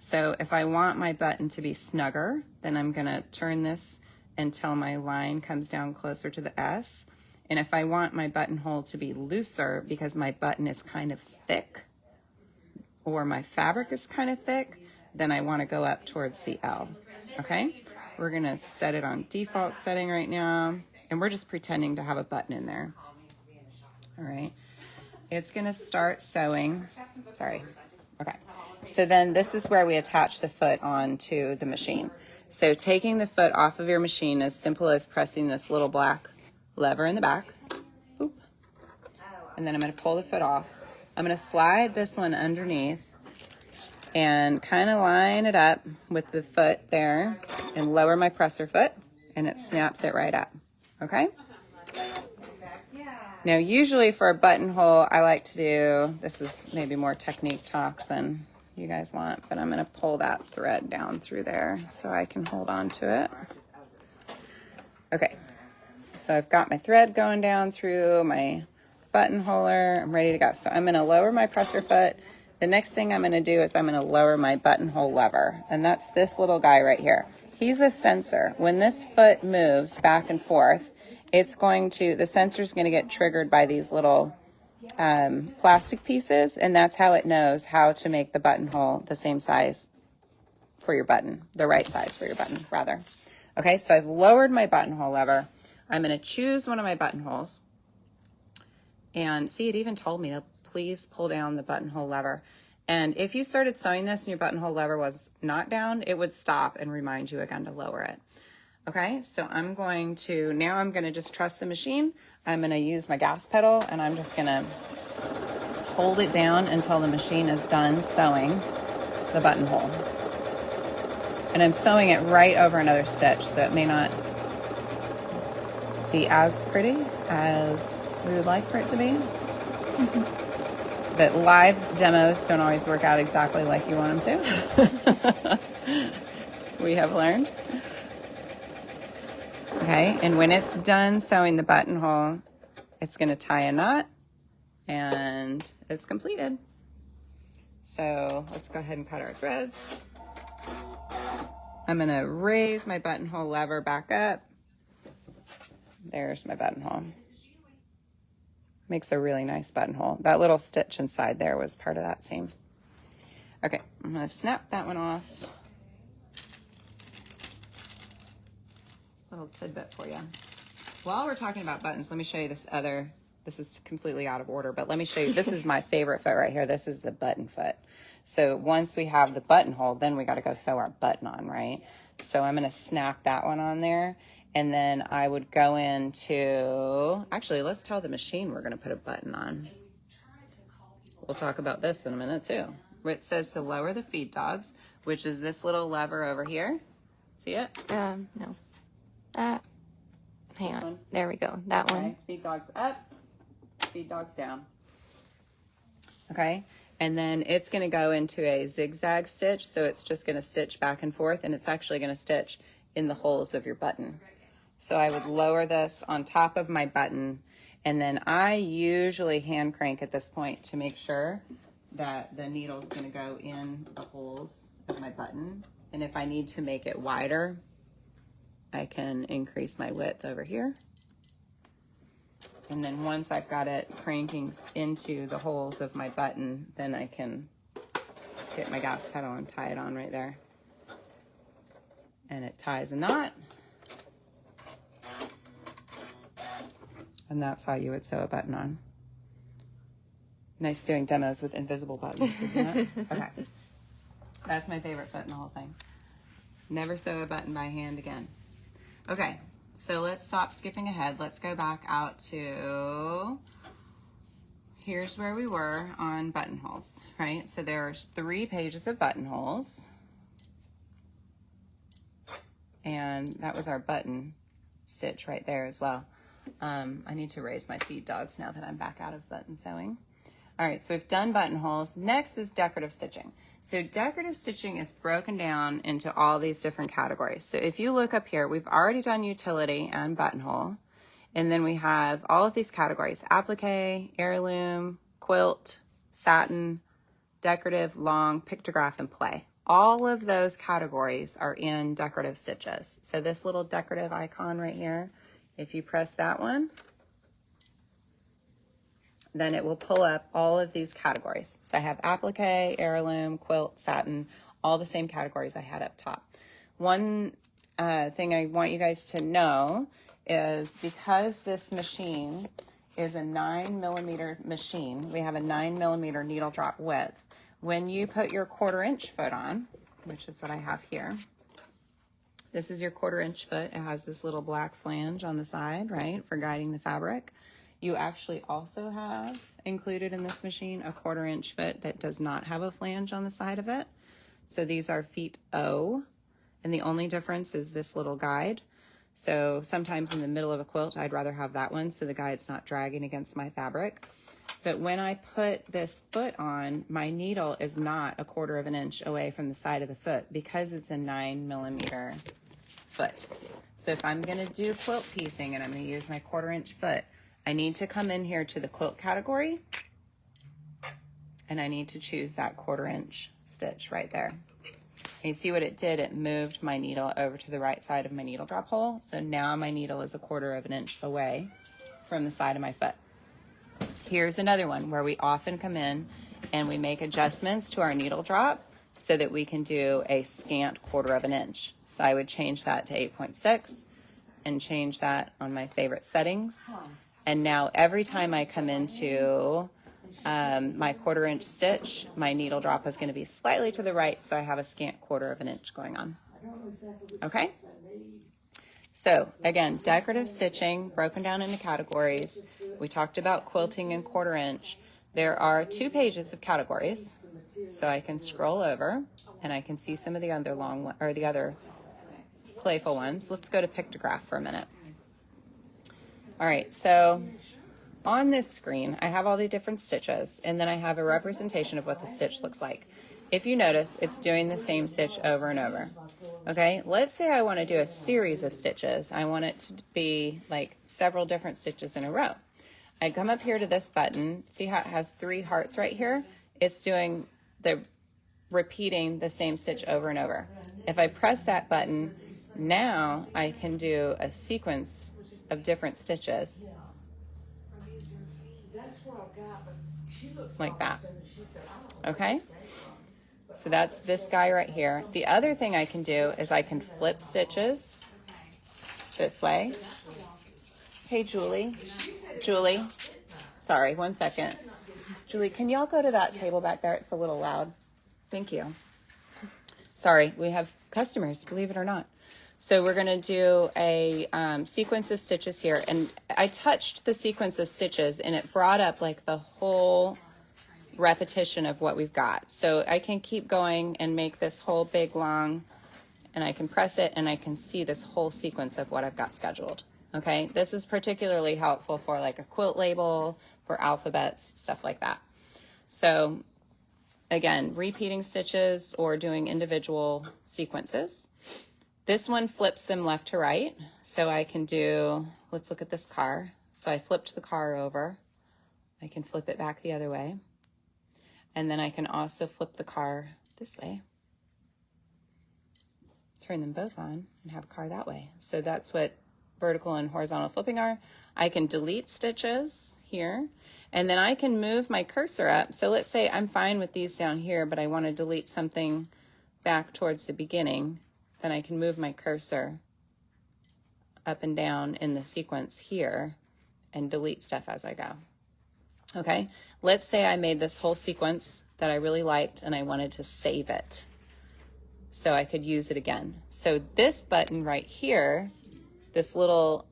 Speaker 1: So if I want my button to be snugger, then I'm going to turn this until my line comes down closer to the S. And if I want my buttonhole to be looser because my button is kind of thick or my fabric is kind of thick, then I want to go up towards the L. Okay? We're going to set it on default setting right now, and we're just pretending to have a button in there. All right. It's going to start sewing. Sorry. Okay. So then this is where we attach the foot onto the machine. So taking the foot off of your machine, as simple as pressing this little black lever in the back. Boop. And then I'm going to pull the foot off. I'm going to slide this one underneath and kind of line it up with the foot there and lower my presser foot, and it snaps it right up. Okay? Now usually for a buttonhole, I like to do, this is maybe more technique talk than you guys want, but I'm going to pull that thread down through there so I can hold on to it. Okay, so I've got my thread going down through my buttonholer. I'm ready to go. So I'm going to lower my presser foot. The next thing I'm going to do is I'm going to lower my buttonhole lever, and that's this little guy right here. He's a sensor. When this foot moves back and forth, it's going to, the sensor's going to get triggered by these little plastic pieces, and that's how it knows how to make the buttonhole the same size for your button, the right size for your button, rather. Okay, so I've lowered my buttonhole lever. I'm going to choose one of my buttonholes, and see, it even told me to please pull down the buttonhole lever. And if you started sewing this and your buttonhole lever was not down, it would stop and remind you again to lower it. Okay, so I'm going to just trust the machine. I'm going to use my gas pedal, and I'm just going to hold it down until the machine is done sewing the buttonhole. And I'm sewing it right over another stitch, so it may not be as pretty as we would like for it to be. But live demos don't always work out exactly like you want them to. We have learned. Okay, and when it's done sewing the buttonhole, it's going to tie a knot, and it's completed. So let's go ahead and cut our threads. I'm going to raise my buttonhole lever back up. There's my buttonhole. Makes a really nice buttonhole. That little stitch inside there was part of that seam. Okay, I'm going to snap that one off. Little tidbit for you. While we're talking about buttons, let me show you this is completely out of order, but let me show you, this is my favorite foot right here. This is the button foot. So once we have the buttonhole, then we got to go sew our button on, right? So I'm going to snap that one on there, and then I would go into, actually, let's tell the machine we're going to put a button on. We'll talk about this in a minute too. It says to lower the feed dogs, which is this little lever over here. See it?
Speaker 2: No. Hang on. There we go. That one.
Speaker 1: Okay. Feed dogs up, feed dogs down. Okay. And then it's going to go into a zigzag stitch. So it's just going to stitch back and forth, and it's actually going to stitch in the holes of your button. So I would lower this on top of my button, And then I usually hand crank at this point to make sure that the needle's gonna go in the holes of my button. And if I need to make it wider, I can increase my width over here. And then once I've got it cranking into the holes of my button, then I can get my gas pedal and tie it on right there. And it ties a knot. And that's how you would sew a button on. Nice doing demos with invisible buttons, isn't it? Okay. That's my favorite foot in the whole thing. Never sew a button by hand again. Okay, so let's stop skipping ahead. Let's go back out to, here's where we were on buttonholes, right? So there's 3 pages of buttonholes. And that was our button stitch right there as well. I need to raise my feed dogs now that I'm back out of button sewing. All right, so we've done buttonholes. Next is decorative stitching. So decorative stitching is broken down into all these different categories. So if you look up here, we've already done utility and buttonhole. And then we have all of these categories: applique, heirloom, quilt, satin, decorative, long, pictograph, and play. All of those categories are in decorative stitches. So this little decorative icon right here, if you press that one, then it will pull up all of these categories. So I have applique, heirloom, quilt, satin, all the same categories I had up top. One thing I want you guys to know is because this machine is a 9mm machine, we have a 9mm needle drop width. When you put your 1/4" foot on, which is what I have here, this is your 1/4" foot. It has this little black flange on the side, right, for guiding the fabric. You actually also have included in this machine a 1/4" foot that does not have a flange on the side of it. So these are feet O, and the only difference is this little guide. So sometimes in the middle of a quilt, I'd rather have that one so the guide's not dragging against my fabric. But when I put this foot on, my needle is not a 1/4 inch away from the side of the foot because it's a 9mm foot. So if I'm gonna do quilt piecing and I'm gonna use my 1/4" foot, I need to come in here to the quilt category and I need to choose that 1/4" stitch right there. And you see what it did? It moved my needle over to the right side of my needle drop hole. So now my needle is a 1/4 inch away from the side of my foot. Here's another one where we often come in and we make adjustments to our needle drop so that we can do a scant 1/4 inch. So I would change that to 8.6 and change that on my favorite settings. And now every time I come into my 1/4" stitch, my needle drop is going to be slightly to the right, so I have a scant 1/4 inch going on. Okay? So again, decorative stitching broken down into categories. We talked about quilting and 1/4". There are 2 pages of categories, so I can scroll over and I can see some of the other long one, or the other playful ones. Let's go to pictograph for a minute. All right, so on this screen, I have all the different stitches, and then I have a representation of what the stitch looks like. If you notice, it's doing the same stitch over and over. Okay, let's say I want to do a series of stitches. I want it to be like several different stitches in a row. I come up here to this button. See how it has 3 hearts right here? It's doing repeating the same stitch over and over. If I press that button, now I can do a sequence of different stitches like that. Okay, so that's this guy right here. The other thing I can do is I can flip stitches this way. Hey Julie, sorry, 1 second. Julie, can y'all go to that table back there? It's a little loud. Thank you. Sorry, we have customers, believe it or not. So we're going to do a sequence of stitches here, and I touched the sequence of stitches and it brought up like the whole repetition of what we've got. So I can keep going and make this whole big long, and I can press it and I can see this whole sequence of what I've got scheduled. Okay, this is particularly helpful for like a quilt label, for alphabets, stuff like that. So again, repeating stitches or doing individual sequences. This one flips them left to right, so I can do, let's look at this car. So I flipped the car over. I can flip it back the other way. And then I can also flip the car this way. Turn them both on and have a car that way. So that's what vertical and horizontal flipping are. I can delete stitches here, and then I can move my cursor up. So let's say I'm fine with these down here, but I want to delete something back towards the beginning. Then I can move my cursor up and down in the sequence here and delete stuff as I go. Okay, let's say I made this whole sequence that I really liked and I wanted to save it so I could use it again. So this button right here, this little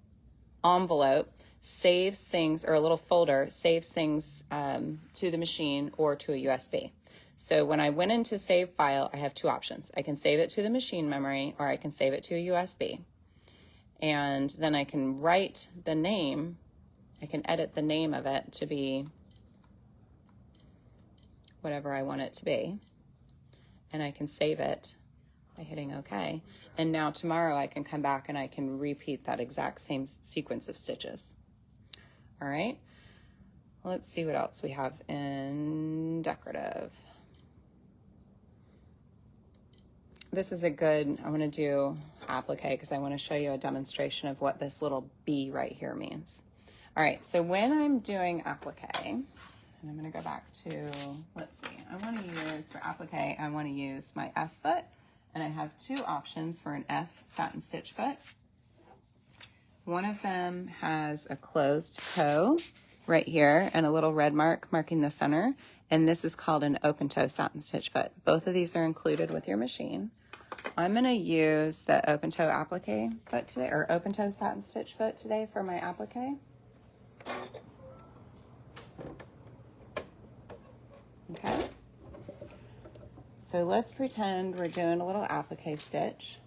Speaker 1: envelope, saves things, or a little folder, saves things to the machine or to a USB. So when I went into save file, I have two options. I can save it to the machine memory, or I can save it to a USB. And then I can write the name. I can edit the name of it to be whatever I want it to be. And I can save it by hitting OK. And now tomorrow I can come back and I can repeat that exact same sequence of stitches. All right, let's see what else we have in decorative. This is a good, I want to do applique because I want to show you a demonstration of what this little B right here means. All right, so when I'm doing applique, and I'm going to go back to, let's see, I want to use, for applique, I want to use my F foot, and I have two options for an F satin stitch foot. One of them has a closed toe right here and a little red mark marking the center, and this is called an open toe satin stitch foot. Both of these are included with your machine. I'm going to use the open toe applique foot today, or open toe satin stitch foot today for my applique. Okay. So let's pretend we're doing a little applique stitch,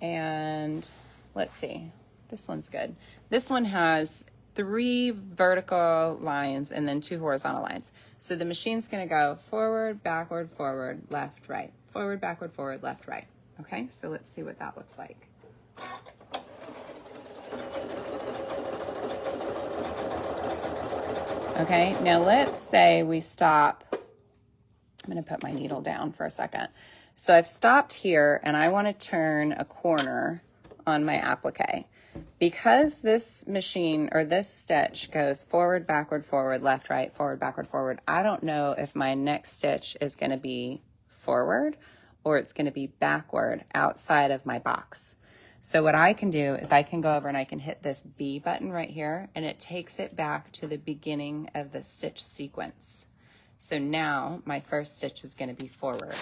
Speaker 1: and let's see. This one's good. This one has 3 vertical lines and then 2 horizontal lines. So the machine's going to go forward, backward, forward, left, right. Forward, backward, forward, left, right. Okay, so let's see what that looks like. Okay, now let's say we stop. I'm going to put my needle down for a second. So I've stopped here and I want to turn a corner on my applique. Because this machine, or this stitch, goes forward, backward, forward, left, right, forward, backward, forward, I don't know if my next stitch is going to be forward or it's going to be backward outside of my box. So what I can do is I can go over and I can hit this B button right here, and it takes it back to the beginning of the stitch sequence. So now my first stitch is going to be forward.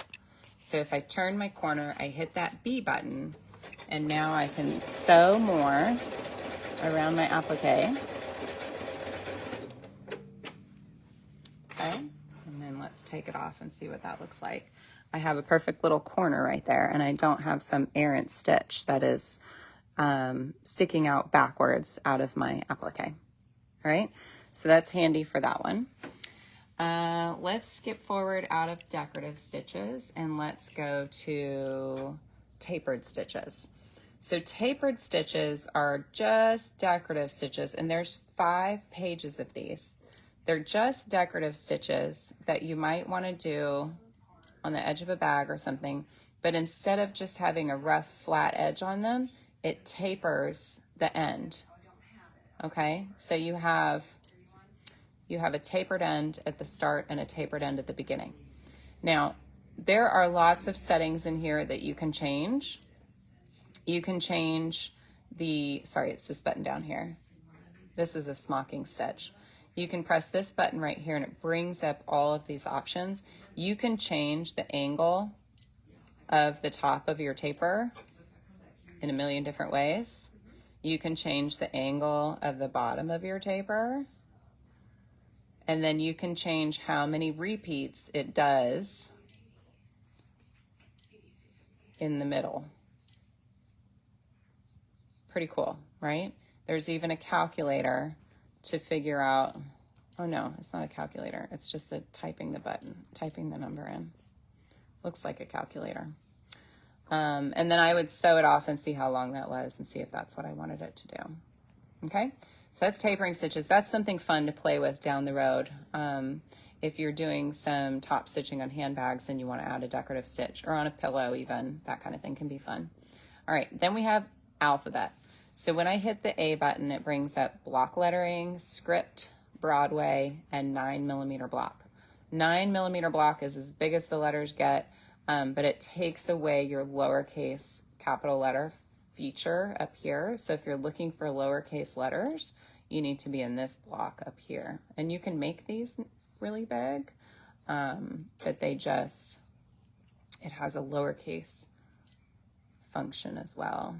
Speaker 1: So if I turn my corner, I hit that B button, and now I can sew more around my applique. Okay, and then let's take it off and see what that looks like. I have a perfect little corner right there, and I don't have some errant stitch that is sticking out backwards out of my applique. All right, so that's handy for that one. Let's skip forward out of decorative stitches and let's go to tapered stitches. So tapered stitches are just decorative stitches, and there's 5 pages of these. They're just decorative stitches that you might want to do on the edge of a bag or something, but instead of just having a rough flat edge on them, it tapers the end. Okay, so you have a tapered end at the start and a tapered end at the beginning. Now, there are lots of settings in here that you can change. You can change it's this button down here. This is a smocking stitch. You can press this button right here and it brings up all of these options. You can change the angle of the top of your taper in a million different ways. You can change the angle of the bottom of your taper. And then you can change how many repeats it does in the middle. Pretty cool, right? There's even a calculator to figure out, oh no, it's not a calculator. It's just typing the number in. Looks like a calculator. And then I would sew it off and see how long that was and see if that's what I wanted it to do. Okay, So that's tapering stitches. That's something fun to play with down the road. If you're doing some top stitching on handbags and you want to add a decorative stitch, or on a pillow even, that kind of thing can be fun. All right, then we have alphabet. So when I hit the A button, it brings up block lettering, script, Broadway, and 9mm block. 9mm block is as big as the letters get, but it takes away your lowercase capital letter feature up here. So if you're looking for lowercase letters, you need to be in this block up here. And you can make these really big, but it has a lowercase function as well.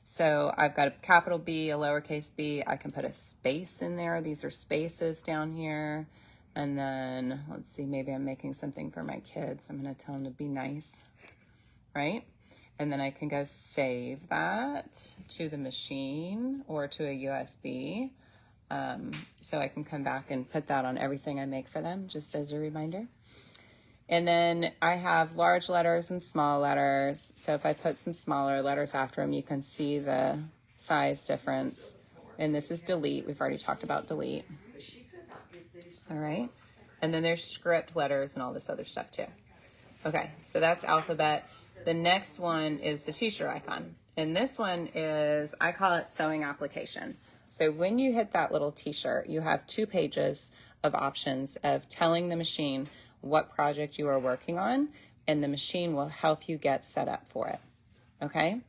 Speaker 1: So I've got a capital B, a lowercase b. I can put a space in there. These are spaces down here. And then, let's see, maybe I'm making something for my kids. I'm going to tell them to be nice, right? And then I can go save that to the machine or to a USB. So I can come back and put that on everything I make for them, just as a reminder. And then I have large letters and small letters. So if I put some smaller letters after them, you can see the size difference. And this is delete. We've already talked about delete. All right. And then there's script letters and all this other stuff too. Okay, so that's alphabet. The next one is the t-shirt icon. And this one is, I call it sewing applications. So when you hit that little t-shirt, you have 2 pages of options of telling the machine what project you are working on, and the machine will help you get set up for it. Okay,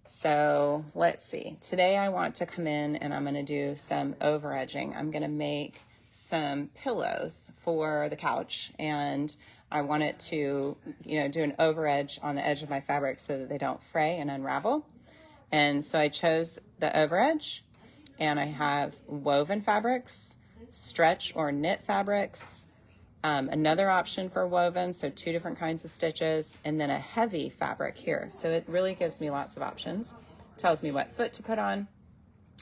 Speaker 1: so let's see. Today I want to come in and I'm going to do some over edging. I'm going to make some pillows for the couch, and I want it to, do an over edge on the edge of my fabric so that they don't fray and unravel. And so I chose the over edge, and I have woven fabrics, stretch or knit fabrics, another option for woven, so 2 different kinds of stitches, and then a heavy fabric here. So it really gives me lots of options. Tells me what foot to put on,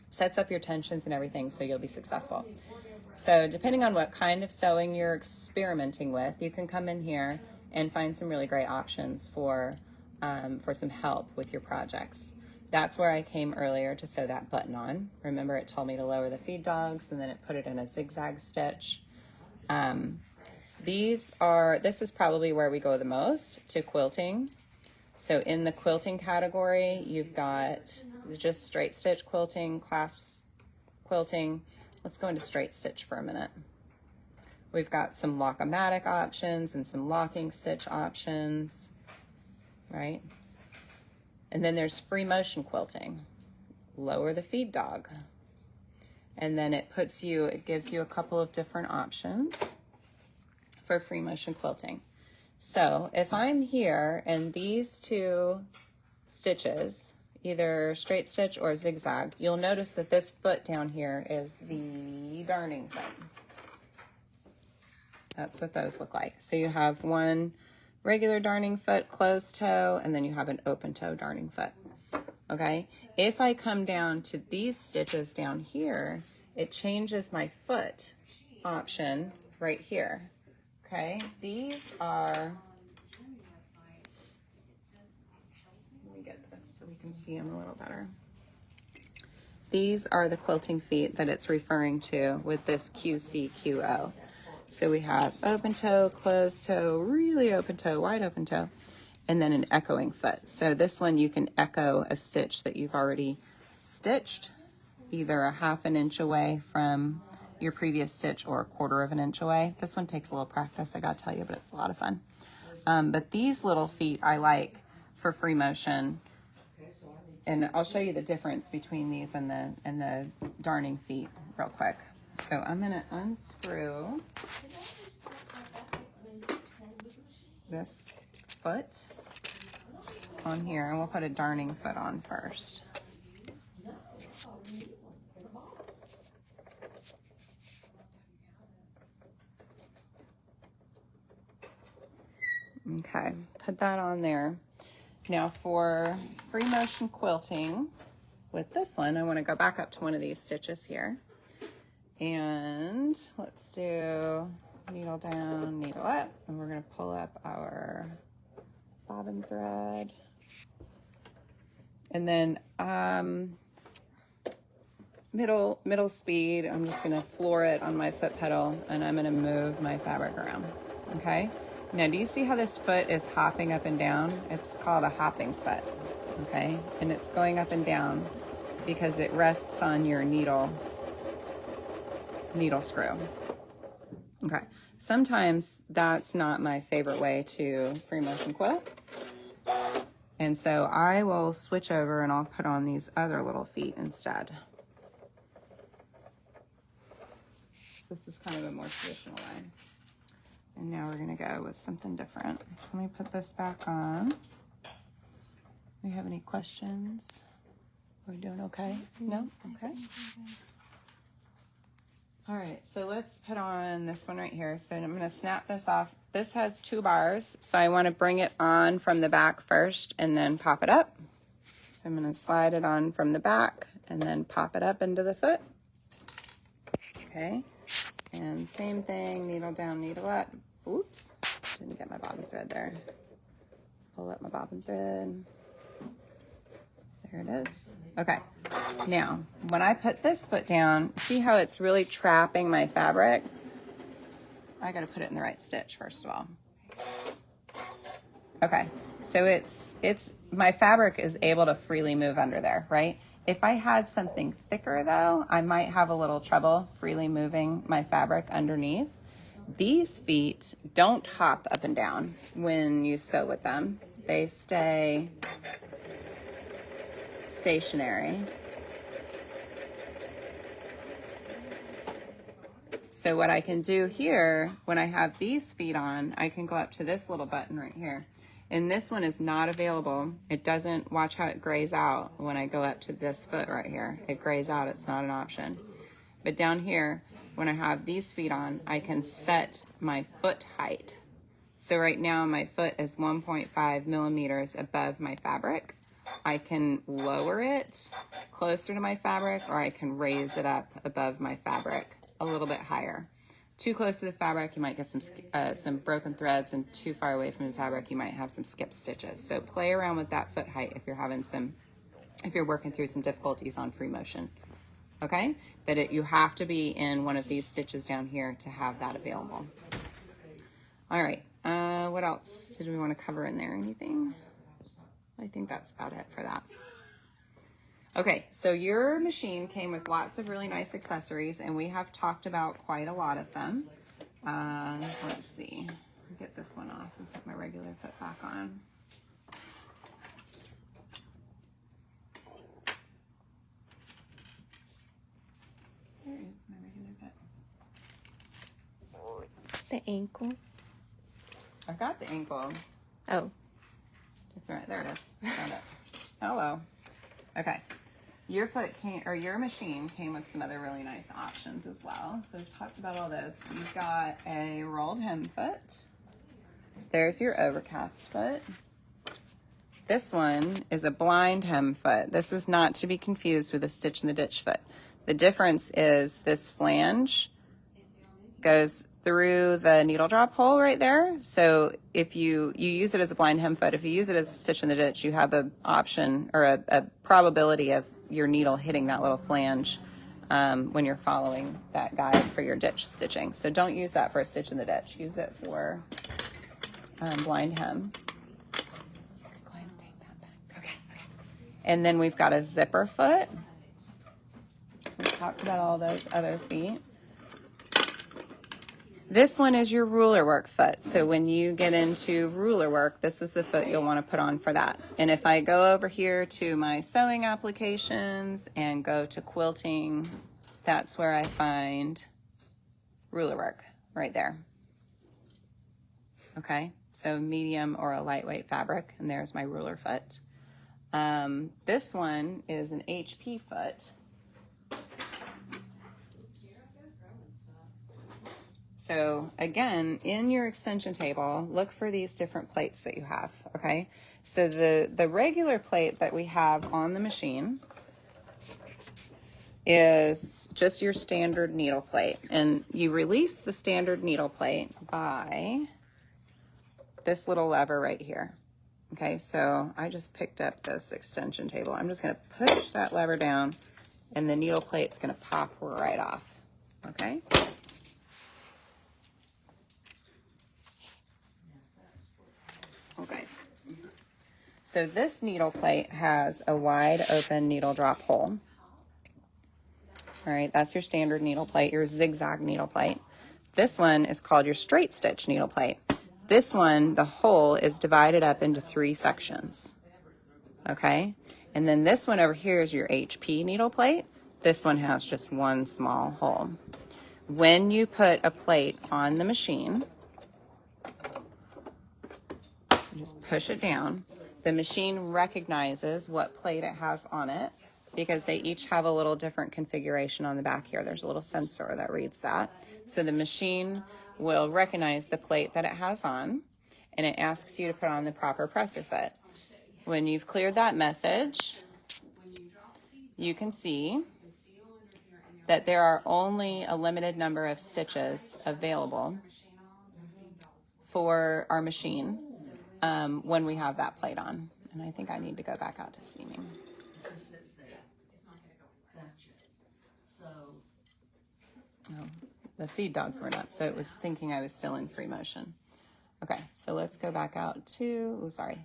Speaker 1: sets up your tensions and everything so you'll be successful. So depending on what kind of sewing you're experimenting with, you can come in here and find some really great options for some help with your projects. That's where I came earlier to sew that button on. Remember, it told me to lower the feed dogs, and then it put it in a zigzag stitch. This is probably where we go the most, to quilting. So in the quilting category, you've got just straight stitch quilting, clasps quilting. Let's go into straight stitch for a minute. We've got some lock-o-matic options and some locking stitch options, right? And then there's free motion quilting. Lower the feed dog. And then it gives you a couple of different options for free motion quilting. So if I'm here and these 2 stitches, either straight stitch or zigzag, you'll notice that this foot down here is the darning foot. That's what those look like. So you have one regular darning foot, closed toe, and then you have an open toe darning foot. Okay, if I come down to these stitches down here, it changes my foot option right here. Okay, these are, let me get this so we can see them a little better. These are the quilting feet that it's referring to with this QCQO. So we have open toe, closed toe, really open toe, wide open toe, and then an echoing foot. So this one you can echo a stitch that you've already stitched, either a 1/2 inch away from your previous stitch or a 1/4 inch away. This one takes a little practice, I gotta tell you, but it's a lot of fun. But these little feet I like for free motion, and I'll show you the difference between these and the darning feet real quick. So I'm gonna unscrew this foot on here, and we'll put a darning foot on first. Okay, put that on there. Now for free motion quilting with this one, I want to go back up to one of these stitches here. And let's do needle down, needle up, and we're going to pull up our bobbin thread. And then middle speed. I'm just gonna floor it on my foot pedal, and I'm gonna move my fabric around, okay? Now, do you see how this foot is hopping up and down? It's called a hopping foot, okay? And it's going up and down because it rests on your needle screw. Okay, sometimes that's not my favorite way to free motion quilt. And so I will switch over and I'll put on these other little feet instead. This is kind of a more traditional way. And now we're gonna go with something different. So let me put this back on. Do we have any questions? Are we doing okay? No? Okay. All right, so let's put on this one right here. So I'm gonna snap this off. This has 2 bars, so I wanna bring it on from the back first and then pop it up. So I'm gonna slide it on from the back and then pop it up into the foot. Okay, and same thing, needle down, needle up. Oops, didn't get my bobbin thread there. Pull up my bobbin thread. There it is. Okay, now when I put this foot down, see how it's really trapping my fabric? I gotta put it in the right stitch first of all. Okay, so it's my fabric is able to freely move under there, right? If I had something thicker though, I might have a little trouble freely moving my fabric underneath. These feet don't hop up and down when you sew with them. They stay stationary. So what I can do here, when I have these feet on, I can go up to this little button right here. And this one is not available. It doesn't, watch how it grays out when I go up to this foot right here. It grays out, it's not an option. But down here, when I have these feet on, I can set my foot height. So right now my foot is 1.5 millimeters above my fabric. I can lower it closer to my fabric, or I can raise it up above my fabric a little bit higher. Too close to the fabric, you might get some broken threads, and too far away from the fabric, you might have some skipped stitches. So play around with that foot height if you're working through some difficulties on free motion. Okay, but you have to be in one of these stitches down here to have that available. All right, what else did we want to cover in there? Anything? I think that's about it for that. Okay, so your machine came with lots of really nice accessories, and we have talked about quite a lot of them. Let's see, get this one off and put my regular foot back on. Where is my regular foot?
Speaker 2: The ankle.
Speaker 1: I got the ankle.
Speaker 2: Oh.
Speaker 1: It's right, there it is. Found it. Hello. Okay. Your foot came, or your machine came with some other really nice options as well. So we've talked about all those. You've got a rolled hem foot. There's your overcast foot. This one is a blind hem foot. This is not to be confused with a stitch in the ditch foot. The difference is this flange goes through the needle drop hole right there. So if you use it as a blind hem foot, if you use it as a stitch in the ditch, you have an option or a probability of your needle hitting that little flange when you're following that guide for your ditch stitching. So don't use that for a stitch in the ditch. Use it for blind hem. Go ahead and take that back. Okay. And then we've got a zipper foot. We talked about all those other feet. This one is your ruler work foot. So when you get into ruler work, this is the foot you'll want to put on for that. And if I go over here to my sewing applications and go to quilting, that's where I find ruler work right there. Okay, so medium or a lightweight fabric, and there's my ruler foot. This one is an HP foot. So again, in your extension table, look for these different plates that you have, okay? So the regular plate that we have on the machine is just your standard needle plate. And you release the standard needle plate by this little lever right here. Okay, so I just picked up this extension table. I'm just gonna push that lever down and the needle plate's gonna pop right off, okay? Okay. So this needle plate has a wide open needle drop hole. All right, that's your standard needle plate, your zigzag needle plate. This one is called your straight stitch needle plate. This one, the hole is divided up into 3 sections, okay? And then this one over here is your HP needle plate. This one has just one small hole. When you put a plate on the machine, you just push it down. The machine recognizes what plate it has on it, because they each have a little different configuration on the back here. There's a little sensor that reads that. So the machine will recognize the plate that it has on, and it asks you to put on the proper presser foot. When you've cleared that message, you can see that there are only a limited number of stitches available for our machine when we have that plate on. And I think I need to go back out to seaming. Oh, the feed dogs weren't up, so it was thinking I was still in free motion. Okay, so let's go back out to, oh, sorry.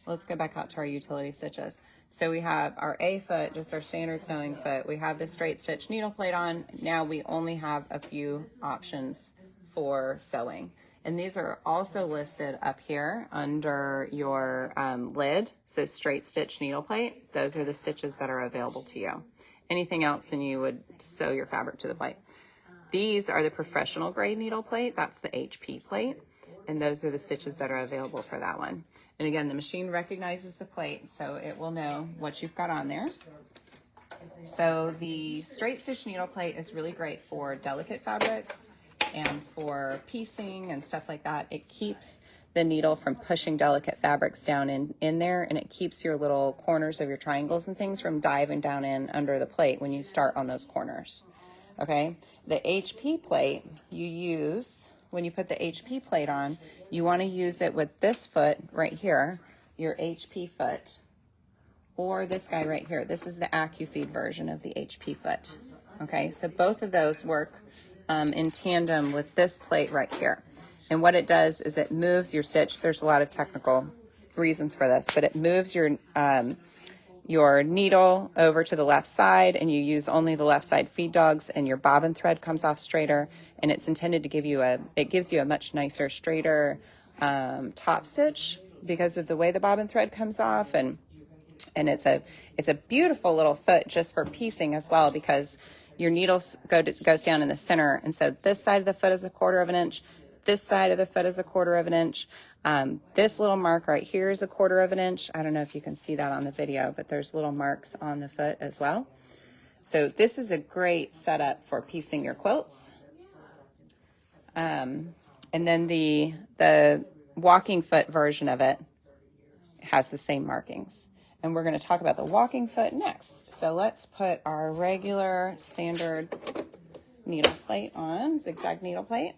Speaker 1: Let's go back out to our utility stitches. So we have our A foot, just our standard sewing foot. We have the straight stitch needle plate on. Now we only have a few options for sewing. And these are also listed up here under your lid. So straight stitch needle plate, those are the stitches that are available to you. Anything else and you would sew your fabric to the plate. These are the professional grade needle plate. That's the HP plate. And those are the stitches that are available for that one. And again, the machine recognizes the plate, so it will know what you've got on there. So the straight stitch needle plate is really great for delicate fabrics and for piecing and stuff like that. It keeps the needle from pushing delicate fabrics down in there, and it keeps your little corners of your triangles and things from diving down in under the plate when you start on those corners. Okay, the HP plate you use, when you put the HP plate on, you want to use it with this foot right here, your HP foot, or this guy right here. This is the accufeed version of the HP foot. Okay, so both of those work in tandem with this plate right here. And what it does is it moves your stitch. There's a lot of technical reasons for this, but it moves your needle over to the left side, and you use only the left side feed dogs, and your bobbin thread comes off straighter, and it's intended to give you it gives you a much nicer, straighter top stitch because of the way the bobbin thread comes off, and it's a beautiful little foot just for piecing as well, because your needle goes down in the center, and so this side of the foot is 1/4 inch, this side of the foot is 1/4 inch. This little mark right here is 1/4 inch. I don't know if you can see that on the video, but there's little marks on the foot as well. So this is a great setup for piecing your quilts. And then the walking foot version of it has the same markings. And we're going to talk about the walking foot next. So let's put our regular standard needle plate on, zigzag needle plate.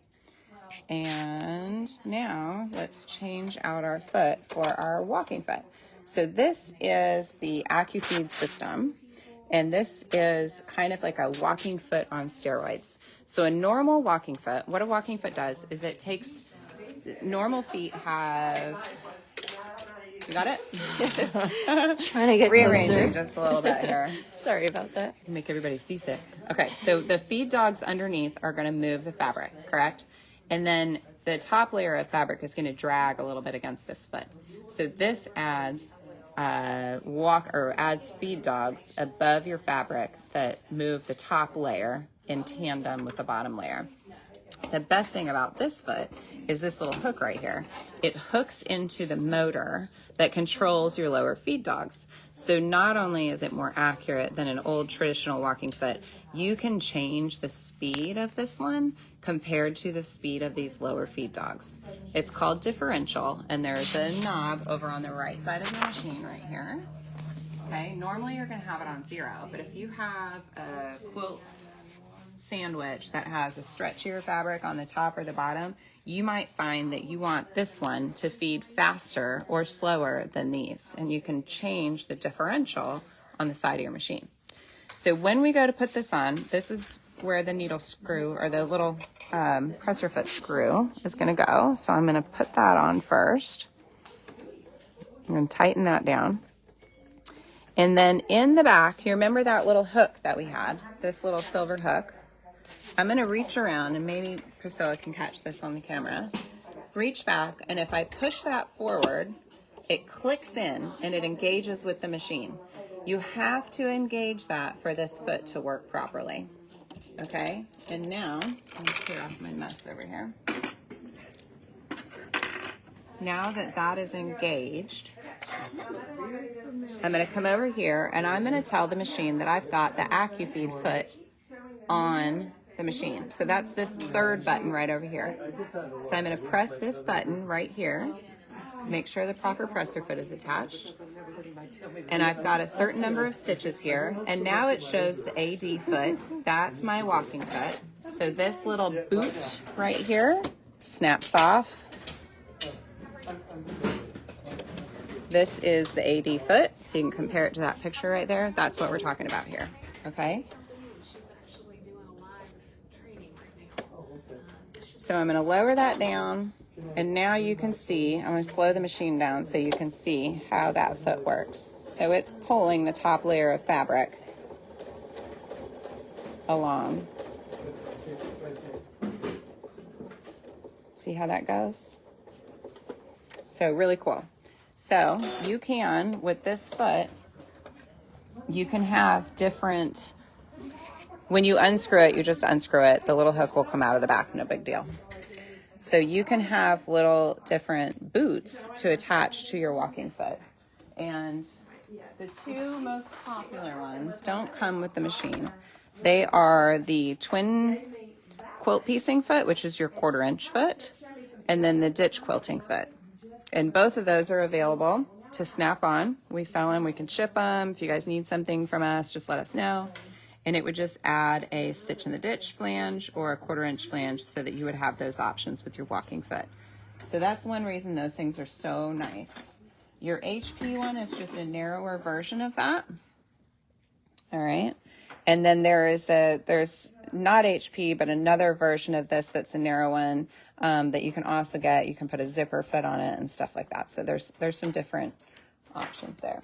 Speaker 1: And now let's change out our foot for our walking foot. So this is the accufeed system, and this is kind of like a walking foot on steroids. So a normal walking foot, what a walking foot does is it takes, normal feet have, you got it?
Speaker 2: Trying to get
Speaker 1: rearranging
Speaker 2: closer.
Speaker 1: just a little bit here.
Speaker 2: Sorry about that.
Speaker 1: Make everybody seasick. Okay, so the feed dogs underneath are going to move the fabric, correct? And then the top layer of fabric is going to drag a little bit against this foot. So this adds adds feed dogs above your fabric that move the top layer in tandem with the bottom layer. The best thing about this foot is this little hook right here. It hooks into the motor that controls your lower feed dogs. So not only is it more accurate than an old traditional walking foot, you can change the speed of this one compared to the speed of these lower feed dogs. It's called differential, and there's a knob over on the right side of the machine right here. Okay, normally you're gonna have it on 0, but if you have a quilt sandwich that has a stretchier fabric on the top or the bottom, you might find that you want this one to feed faster or slower than these, and you can change the differential on the side of your machine. So when we go to put this on, this is where the needle screw or the little presser foot screw is going to go. So I'm going to put that on first. I'm going to tighten that down. And then in the back, you remember that little hook that we had, this little silver hook? I'm going to reach around, and maybe Priscilla can catch this on the camera. Reach back, and if I push that forward, it clicks in and it engages with the machine. You have to engage that for this foot to work properly. Okay, and now, let me clear off my mess over here. Now that that is engaged, I'm going to come over here and I'm going to tell the machine that I've got the accufeed foot on the machine. So that's this third button right over here. So I'm going to press this button right here, make sure the proper presser foot is attached. And I've got a certain number of stitches here. And now it shows the AD foot. That's my walking foot. So this little boot right here snaps off. This is the AD foot, so you can compare it to that picture right there. That's what we're talking about here, okay? So I'm going to lower that down, and now you can see, I'm going to slow the machine down so you can see how that foot works. So it's pulling the top layer of fabric along. See how that goes? So really cool. So you can, with this foot, you can have different, when you unscrew it, you just unscrew it. The little hook will come out of the back, no big deal. So you can have little different boots to attach to your walking foot. And the two most popular ones don't come with the machine. They are the twin quilt piecing foot, which is your 1/4 inch foot, and then the ditch quilting foot. And both of those are available to snap on. We sell them, we can ship them. If you guys need something from us, just let us know. And it would just add a stitch in the ditch flange or a 1/4 inch flange so that you would have those options with your walking foot. So that's one reason those things are so nice. Your HP one is just a narrower version of that. All right. And then there's not HP, but another version of this that's a narrow one that you can also get. You can put a zipper foot on it and stuff like that. So there's some different options there.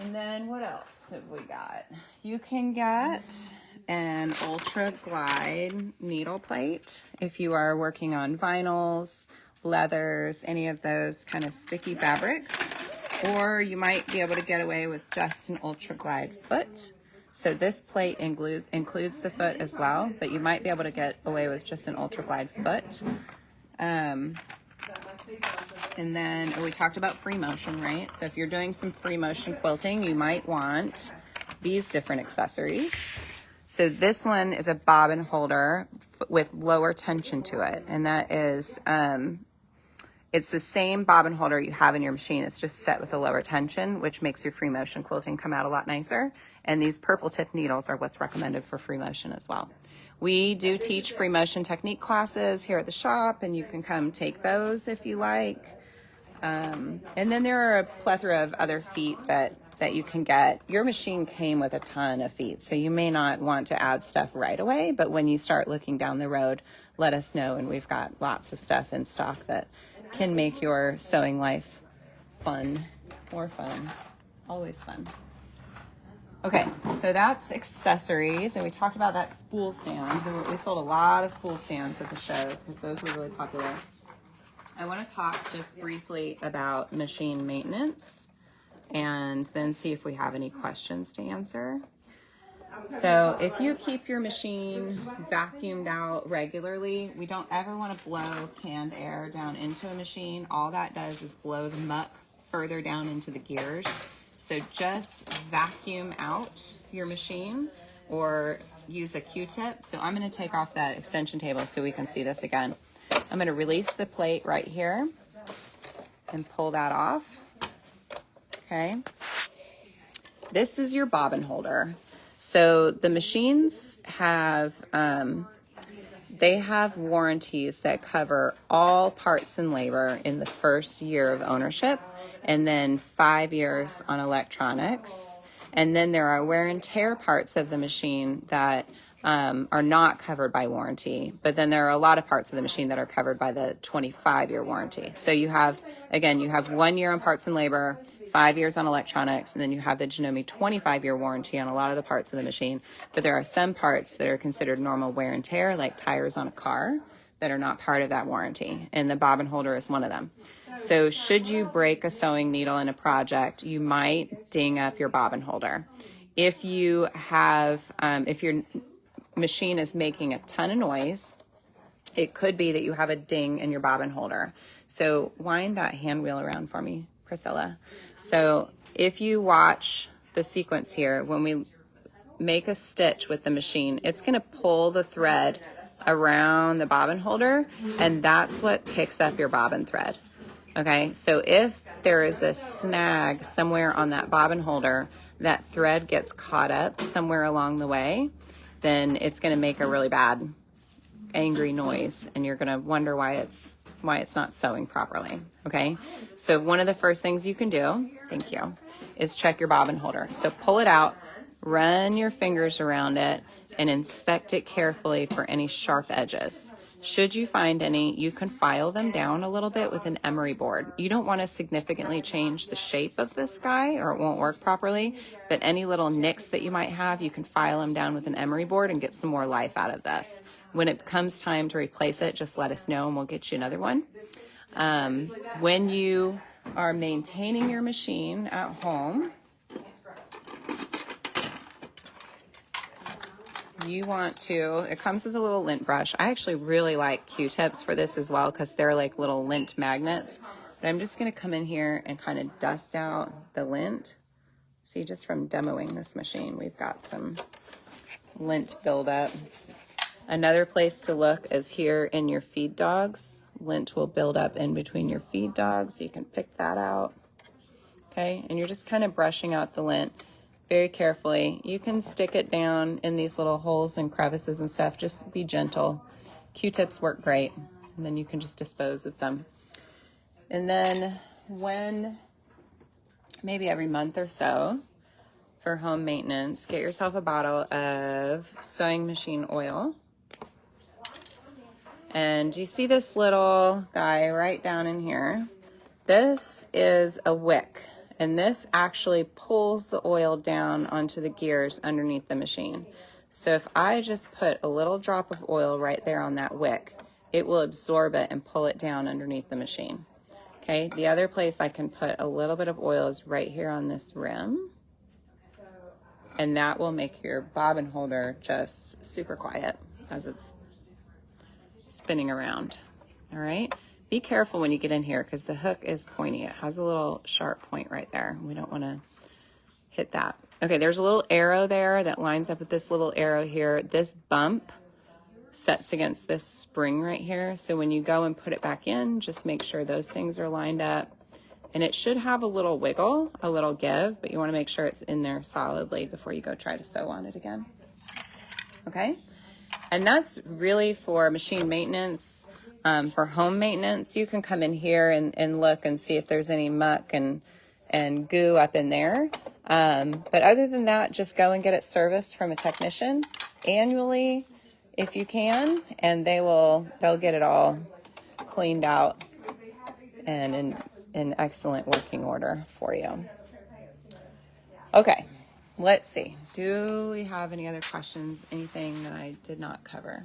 Speaker 1: And then what else have we got? You can get an Ultra Glide needle plate if you are working on vinyls, leathers, any of those kind of sticky fabrics. Or you might be able to get away with just an Ultra Glide foot. So this plate includes the foot as well, but you might be able to get away with just an Ultra Glide foot. And then we talked about free motion, right? So if you're doing some free motion quilting, you might want these different accessories. So this one is a bobbin holder with lower tension to it. And that is, it's the same bobbin holder you have in your machine. It's just set with a lower tension, which makes your free motion quilting come out a lot nicer. And these purple tip needles are what's recommended for free motion as well. We do teach free motion technique classes here at the shop, and you can come take those if you like. And then there are a plethora of other feet that you can get. Your machine came with a ton of feet, so you may not want to add stuff right away, but when you start looking down the road, let us know, and we've got lots of stuff in stock that can make your sewing life fun, more fun, always fun. Okay, so that's accessories, and we talked about that spool stand. We sold a lot of spool stands at the shows because those were really popular. I want to talk just briefly about machine maintenance and then see if we have any questions to answer. So if you keep your machine vacuumed out regularly, we don't ever want to blow canned air down into a machine. All that does is blow the muck further down into the gears. So just vacuum out your machine or use a Q-tip. So I'm going to take off that extension table so we can see this again. I'm going to release the plate right here and pull that off. Okay. This is your bobbin holder. So the machines have, they have warranties that cover all parts and labor in the first year of ownership, and then 5 years on electronics. And then there are wear and tear parts of the machine that are not covered by warranty, but then there are a lot of parts of the machine that are covered by the 25-year warranty. So you have, again, you have 1 year on parts and labor, 5 years on electronics, and then you have the Janome 25-year warranty on a lot of the parts of the machine. But there are some parts that are considered normal wear and tear, like tires on a car, that are not part of that warranty, and the bobbin holder is one of them. So should you break a sewing needle in a project, you might ding up your bobbin holder. If you have, if your machine is making a ton of noise, it could be that you have a ding in your bobbin holder. So wind that hand wheel around for me, Priscilla. So if you watch the sequence here, when we make a stitch with the machine, it's going to pull the thread around the bobbin holder, and that's what picks up your bobbin thread. Okay, so if there is a snag somewhere on that bobbin holder, that thread gets caught up somewhere along the way, then it's going to make a really bad angry noise, and you're going to wonder why it's not sewing properly. Okay, so one of the first things you can do, thank you, is check your bobbin holder. So pull it out, run your fingers around it, and inspect it carefully for any sharp edges. Should you find any, you can file them down a little bit with an emery board. You don't want to significantly change the shape of this guy or it won't work properly, but any little nicks that you might have, you can file them down with an emery board and get some more life out of this. When it comes time to replace it, just let us know and we'll get you another one. When you are maintaining your machine at home, you want to, it comes with a little lint brush. I actually really like Q-tips for this as well because they're like little lint magnets. But I'm just going to come in here and kind of dust out the lint. See, just from demoing this machine, we've got some lint buildup. Another place to look is here in your feed dogs. Lint will build up in between your feed dogs, so you can pick that out. Okay, and you're just kind of brushing out the lint very carefully. You can stick it down in these little holes and crevices and stuff. Just be gentle. Q-tips work great, and then you can just dispose of them. And then when, maybe every month or so, for home maintenance, get yourself a bottle of sewing machine oil. And you see this little guy right down in here? This is a wick. And this actually pulls the oil down onto the gears underneath the machine. So if I just put a little drop of oil right there on that wick, it will absorb it and pull it down underneath the machine. Okay, the other place I can put a little bit of oil is right here on this rim. And that will make your bobbin holder just super quiet as it's spinning around. All right. Be careful when you get in here because the hook is pointy. It has a little sharp point right there. We don't want to hit that. Okay, there's a little arrow there that lines up with this little arrow here. This bump sets against this spring right here. So when you go and put it back in, just make sure those things are lined up. And it should have a little wiggle, a little give, but you want to make sure it's in there solidly before you go try to sew on it again. Okay? And that's really for machine maintenance. For home maintenance, you can come in here and look and see if there's any muck and goo up in there. But other than that, just go and get it serviced from a technician annually if you can, and they'll get it all cleaned out and in excellent working order for you. Okay, let's see. Do we have any other questions? Anything that I did not cover?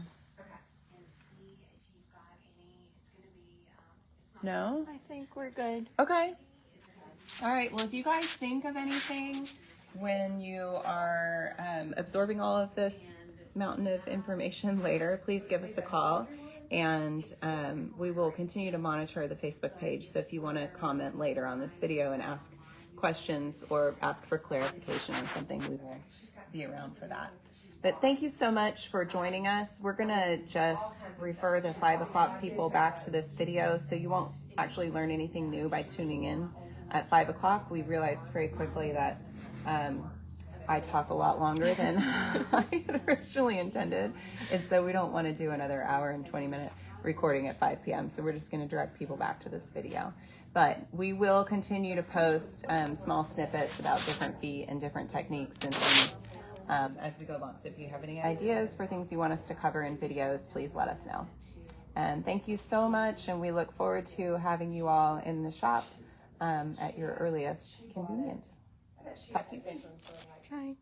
Speaker 1: No?
Speaker 2: I think we're good.
Speaker 1: Okay. All right. Well, if you guys think of anything when you are absorbing all of this mountain of information later, please give us a call. And we will continue to monitor the Facebook page. So if you want to comment later on this video and ask questions or ask for clarification on something, we will be around for that. But thank you so much for joining us. We're going to just refer the 5 o'clock people back to this video, so you won't actually learn anything new by tuning in at 5 o'clock. We realized very quickly that I talk a lot longer than I had originally intended, and so we don't want to do another hour and 20-minute recording at 5 p.m., so we're just going to direct people back to this video. But we will continue to post small snippets about different feet and different techniques and things as we go along. So if you have any ideas for things you want us to cover in videos, please let us know. And thank you so much, and we look forward to having you all in the shop at your earliest convenience. Talk to you soon.
Speaker 2: Bye.